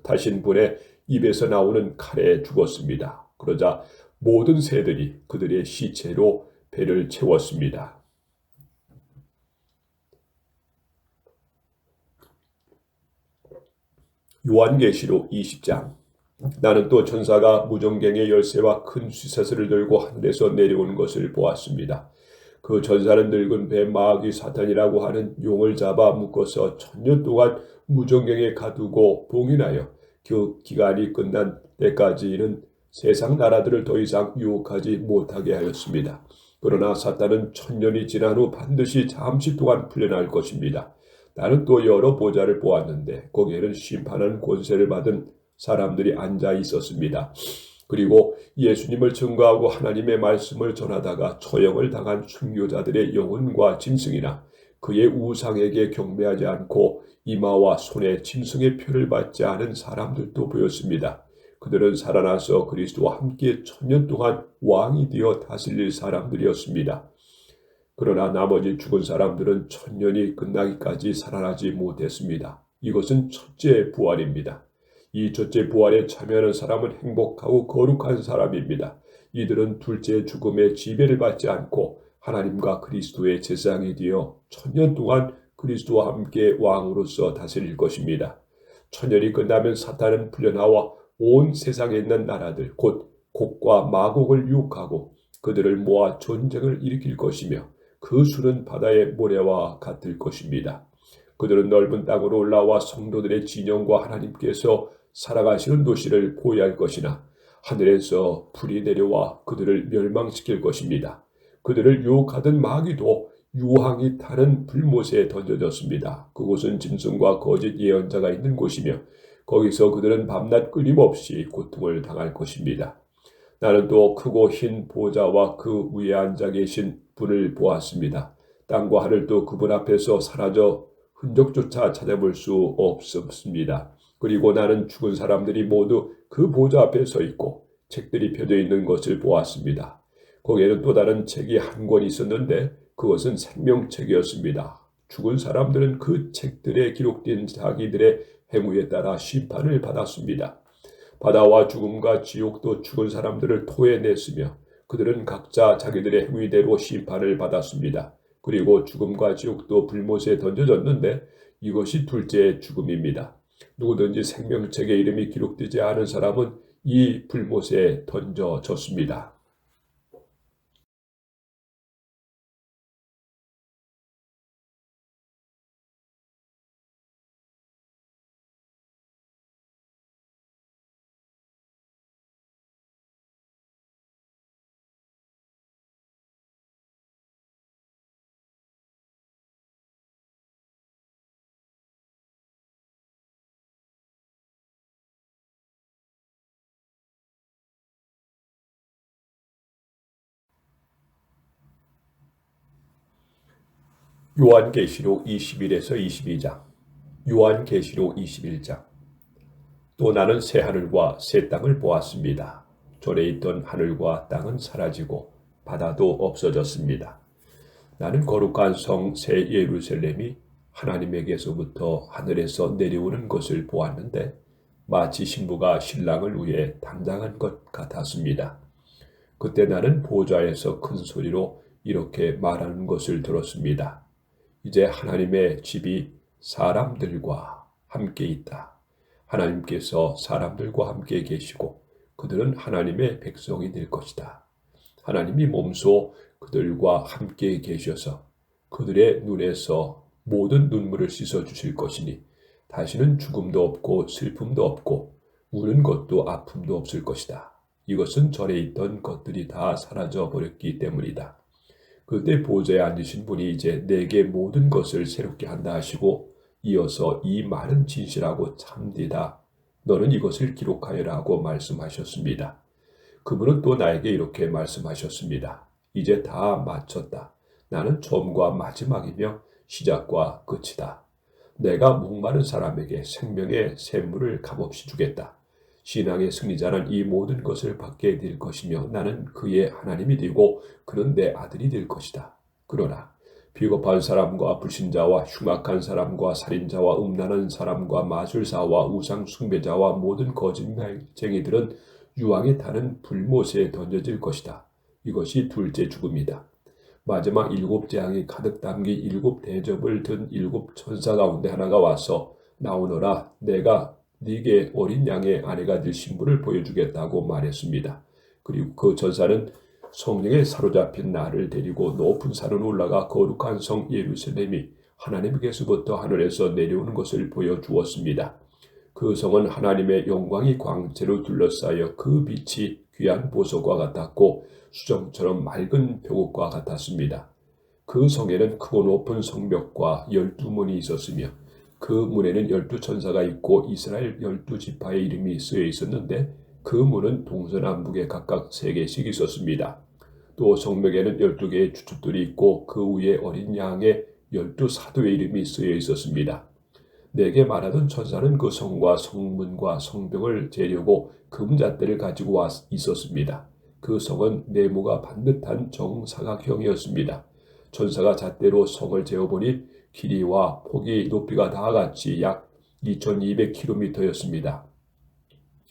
타신 분의 입에서 나오는 칼에 죽었습니다. 그러자 모든 새들이 그들의 시체로 배를 채웠습니다. 요한계시록 20장. 나는 또 천사가 무정갱의 열쇠와 큰 쇠사슬을 들고 하늘에서 내려오는 것을 보았습니다. 그 천사는 늙은 뱀 마귀 사탄이라고 하는 용을 잡아 묶어서 1000년 동안 무정갱에 가두고 봉인하여 그 기간이 끝난 때까지는 세상 나라들을 더 이상 유혹하지 못하게 하였습니다. 그러나 사탄은 1000년이 지난 후 반드시 잠시 동안 풀려날 것입니다. 나는 또 여러 보좌를 보았는데 거기에는 심판하는 권세를 받은 사람들이 앉아 있었습니다. 그리고 예수님을 증거하고 하나님의 말씀을 전하다가 처형을 당한 순교자들의 영혼과 짐승이나 그의 우상에게 경배하지 않고 이마와 손에 짐승의 표를 받지 않은 사람들도 보였습니다. 그들은 살아나서 그리스도와 함께 1000년 동안 왕이 되어 다스릴 사람들이었습니다. 그러나 나머지 죽은 사람들은 1000년이 끝나기까지 살아나지 못했습니다. 이것은 첫째 부활입니다. 이 첫째 부활에 참여하는 사람은 행복하고 거룩한 사람입니다. 이들은 둘째 죽음의 지배를 받지 않고 하나님과 그리스도의 제사장이 되어 1000년 동안 그리스도와 함께 왕으로서 다스릴 것입니다. 1000년이 끝나면 사탄은 풀려나와 온 세상에 있는 나라들 곧 곡과 마곡을 유혹하고 그들을 모아 전쟁을 일으킬 것이며 그 수는 바다의 모래와 같을 것입니다. 그들은 넓은 땅으로 올라와 성도들의 진영과 하나님께서 살아가시는 도시를 포위할 것이나 하늘에서 불이 내려와 그들을 멸망시킬 것입니다. 그들을 유혹하던 마귀도 유황이 타는 불못에 던져졌습니다. 그곳은 짐승과 거짓 예언자가 있는 곳이며 거기서 그들은 밤낮 끊임없이 고통을 당할 것입니다. 나는 또 크고 흰 보좌와 그 위에 앉아 계신 분을 보았습니다. 땅과 하늘도 그분 앞에서 사라져 흔적조차 찾아볼 수 없었습니다. 그리고 나는 죽은 사람들이 모두 그 보좌 앞에 서 있고 책들이 펴져 있는 것을 보았습니다. 거기에는 또 다른 책이 한 권이 있었는데 그것은 생명책이었습니다. 죽은 사람들은 그 책들에 기록된 자기들의 행위에 따라 심판을 받았습니다. 바다와 죽음과 지옥도 죽은 사람들을 토해냈으며 그들은 각자 자기들의 행위대로 심판을 받았습니다. 그리고 죽음과 지옥도 불못에 던져졌는데 이것이 둘째 죽음입니다. 누구든지 생명책에 이름이 기록되지 않은 사람은 이 불못에 던져졌습니다. 요한계시록 21에서 22장. 요한계시록 21장. 또 나는 새 하늘과 새 땅을 보았습니다. 전에 있던 하늘과 땅은 사라지고 바다도 없어졌습니다. 나는 거룩한 성 새 예루살렘이 하나님에게서부터 하늘에서 내려오는 것을 보았는데 마치 신부가 신랑을 위해 담당한 것 같았습니다. 그때 나는 보좌에서 큰 소리로 이렇게 말하는 것을 들었습니다. 이제 하나님의 집이 사람들과 함께 있다. 하나님께서 사람들과 함께 계시고 그들은 하나님의 백성이 될 것이다. 하나님이 몸소 그들과 함께 계셔서 그들의 눈에서 모든 눈물을 씻어주실 것이니 다시는 죽음도 없고 슬픔도 없고 우는 것도 아픔도 없을 것이다. 이것은 전에 있던 것들이 다 사라져 버렸기 때문이다. 그때 보좌에 앉으신 분이 이제 내게 모든 것을 새롭게 한다 하시고 이어서 이 말은 진실하고 참되다. 너는 이것을 기록하여라 하고 말씀하셨습니다. 그분은 또 나에게 이렇게 말씀하셨습니다. 이제 다 마쳤다. 나는 처음과 마지막이며 시작과 끝이다. 내가 목마른 사람에게 생명의 샘물을 값없이 주겠다. 신앙의 승리자는 이 모든 것을 받게 될 것이며 나는 그의 하나님이 되고 그는 내 아들이 될 것이다. 그러나 비겁한 사람과 불신자와 흉악한 사람과 살인자와 음란한 사람과 마술사와 우상 숭배자와 모든 거짓말쟁이들은 유황에 타는 불못에 던져질 것이다. 이것이 둘째 죽음이다. 마지막 7재앙이 가득 담긴 7대접을 든 7천사 가운데 하나가 와서 나오너라 내가 네게 어린 양의 아내가 될 신부를 보여주겠다고 말했습니다. 그리고 그 천사는 성령에 사로잡힌 나를 데리고 높은 산을 올라가 거룩한 성 예루살렘이 하나님께서부터 하늘에서 내려오는 것을 보여주었습니다. 그 성은 하나님의 영광이 광채로 둘러싸여 그 빛이 귀한 보석과 같았고 수정처럼 맑은 벽옥과 같았습니다. 그 성에는 크고 높은 성벽과 12문이 있었으며 그 문에는 12천사가 있고 이스라엘 12지파의 이름이 쓰여 있었는데 그 문은 동서남북에 각각 3개씩 있었습니다. 또 성벽에는 12개의 주축들이 있고 그 위에 어린 양의 12사도의 이름이 쓰여 있었습니다. 내게 말하던 천사는 그 성과 성문과 성벽을 재려고 금잣대를 가지고 있었습니다. 그 성은 네모가 반듯한 정사각형이었습니다. 천사가 잣대로 성을 재어보니 길이와 폭이 높이가 다 같이 약 2200km였습니다.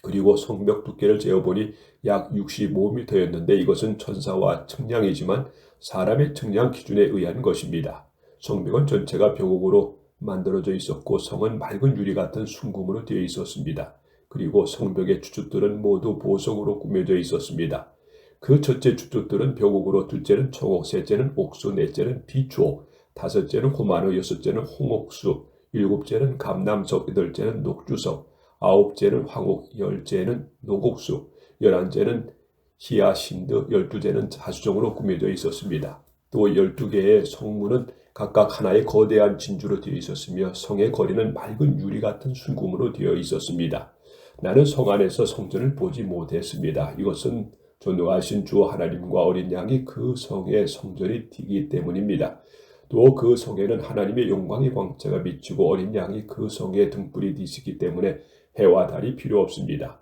그리고 성벽 두께를 재어보니 약 65m였는데 이것은 천사와 측량이지만 사람의 측량 기준에 의한 것입니다. 성벽은 전체가 벽옥으로 만들어져 있었고 성은 맑은 유리 같은 순금으로 되어 있었습니다. 그리고 성벽의 주축들은 모두 보석으로 꾸며져 있었습니다. 그 첫째 주축들은 벽옥으로, 둘째는 청옥, 셋째는 옥수, 넷째는 비추옥, 다섯째는 호마노, 여섯째는 홍옥수, 일곱째는 감남석, 여덟째는 녹주석, 아홉째는 황옥, 열째는 녹옥수, 11째는 히아신드, 12째는 자수정으로 꾸며져 있었습니다. 또 12개의 성문은 각각 하나의 거대한 진주로 되어 있었으며 성의 거리는 맑은 유리 같은 순금으로 되어 있었습니다. 나는 성 안에서 성전을 보지 못했습니다. 이것은 전능하신 주 하나님과 어린 양이 그 성의 성전이 되기 때문입니다. 또 그 성에는 하나님의 영광의 광채가 비치고 어린 양이 그 성의 등불이 되시기 때문에 해와 달이 필요 없습니다.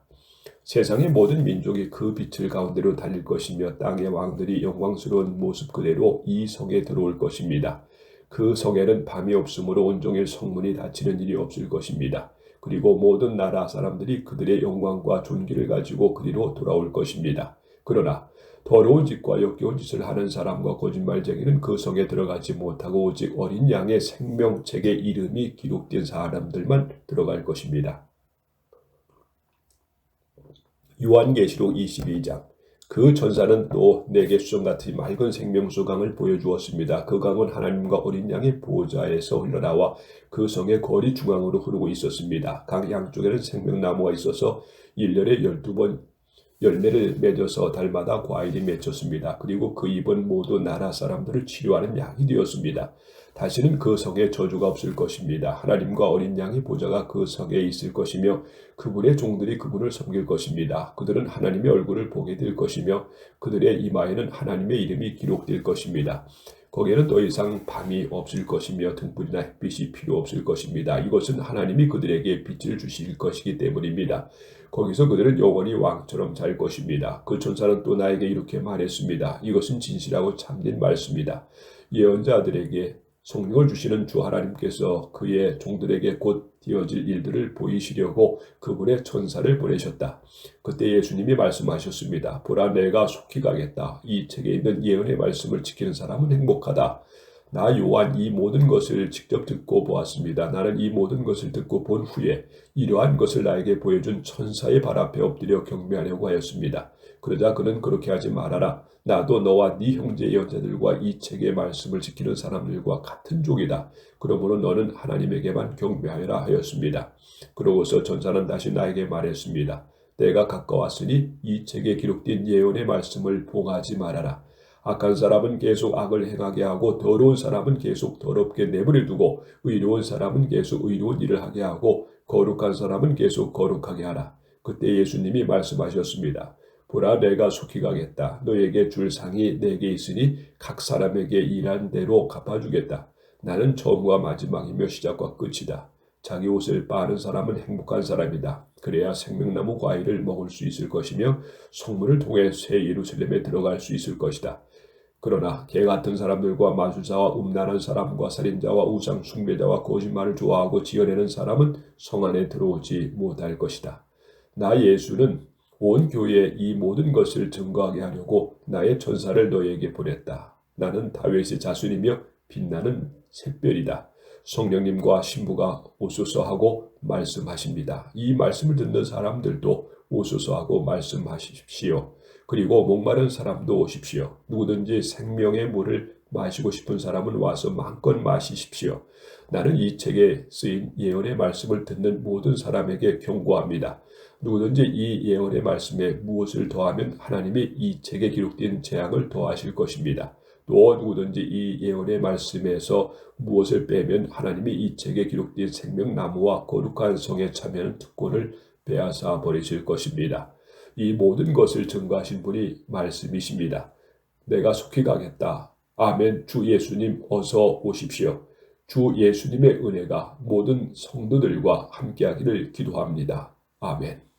세상의 모든 민족이 그 빛을 가운데로 달릴 것이며 땅의 왕들이 영광스러운 모습 그대로 이 성에 들어올 것입니다. 그 성에는 밤이 없으므로 온종일 성문이 닫히는 일이 없을 것입니다. 그리고 모든 나라 사람들이 그들의 영광과 존귀를 가지고 그리로 돌아올 것입니다. 그러나 더러운 짓과 역겨운 짓을 하는 사람과 거짓말쟁이는 그 성에 들어가지 못하고 오직 어린 양의 생명책에 이름이 기록된 사람들만 들어갈 것입니다. 요한계시록 22장. 그 천사는 또 내게 수정같이 맑은 생명수 강을 보여주었습니다. 그 강은 하나님과 어린 양의 보좌에서 흘러나와 그 성의 거리 중앙으로 흐르고 있었습니다. 강 양쪽에는 생명나무가 있어서 1년에 12번 열매를 맺어서 달마다 과일이 맺혔습니다. 그리고 그 잎은 모두 나라 사람들을 치료하는 약이 되었습니다. 다시는 그 성에 저주가 없을 것입니다. 하나님과 어린 양의 보좌가 그 성에 있을 것이며 그분의 종들이 그분을 섬길 것입니다. 그들은 하나님의 얼굴을 보게 될 것이며 그들의 이마에는 하나님의 이름이 기록될 것입니다. 거기에는 더 이상 밤이 없을 것이며 등불이나 햇빛이 필요 없을 것입니다. 이것은 하나님이 그들에게 빛을 주실 것이기 때문입니다. 거기서 그들은 영원히 왕처럼 잘 것입니다. 그 천사는 또 나에게 이렇게 말했습니다. 이것은 진실하고 참된 말씀이다. 예언자들에게 성령을 주시는 주 하나님께서 그의 종들에게 곧 되어질 일들을 보이시려고 그분의 천사를 보내셨다. 그때 예수님이 말씀하셨습니다. 보라, 내가 속히 가겠다. 이 책에 있는 예언의 말씀을 지키는 사람은 행복하다. 나 요한 이 모든 것을 직접 듣고 보았습니다. 나는 이 모든 것을 듣고 본 후에 이러한 것을 나에게 보여준 천사의 발 앞에 엎드려 경배하려고 하였습니다. 그러자 그는 그렇게 하지 말아라. 나도 너와 네 형제 예언자들과 이 책의 말씀을 지키는 사람들과 같은 종이다. 그러므로 너는 하나님에게만 경배하여라 하였습니다. 그러고서 천사는 다시 나에게 말했습니다. 때가 가까웠으니 이 책에 기록된 예언의 말씀을 봉하지 말아라. 악한 사람은 계속 악을 행하게 하고 더러운 사람은 계속 더럽게 내버려 두고 의로운 사람은 계속 의로운 일을 하게 하고 거룩한 사람은 계속 거룩하게 하라. 그때 예수님이 말씀하셨습니다. 보라, 내가 속히 가겠다. 너에게 줄 상이 내게 있으니 각 사람에게 일한 대로 갚아주겠다. 나는 처음과 마지막이며 시작과 끝이다. 자기 옷을 빠른 사람은 행복한 사람이다. 그래야 생명나무 과일을 먹을 수 있을 것이며 성문을 통해 새 예루살렘에 들어갈 수 있을 것이다. 그러나 개 같은 사람들과 마술사와 음란한 사람과 살인자와 우상 숭배자와 거짓말을 좋아하고 지어내는 사람은 성 안에 들어오지 못할 것이다. 나 예수는 온 교회에 이 모든 것을 증거하게 하려고 나의 천사를 너희에게 보냈다. 나는 다윗의 자손이며 빛나는 샛별이다. 성령님과 신부가 오소서 하고 말씀하십니다. 이 말씀을 듣는 사람들도 오소서 하고 말씀하십시오. 그리고 목마른 사람도 오십시오. 누구든지 생명의 물을 마시고 싶은 사람은 와서 마음껏 마시십시오. 나는 이 책에 쓰인 예언의 말씀을 듣는 모든 사람에게 경고합니다. 누구든지 이 예언의 말씀에 무엇을 더하면 하나님이 이 책에 기록된 재앙을 더하실 것입니다. 또 누구든지 이 예언의 말씀에서 무엇을 빼면 하나님이 이 책에 기록된 생명나무와 거룩한 성에 참여하는 특권을 빼앗아 버리실 것입니다. 이 모든 것을 증거하신 분이 말씀이십니다. 내가 속히 가겠다. 아멘. 주 예수님 어서 오십시오. 주 예수님의 은혜가 모든 성도들과 함께하기를 기도합니다. 아멘.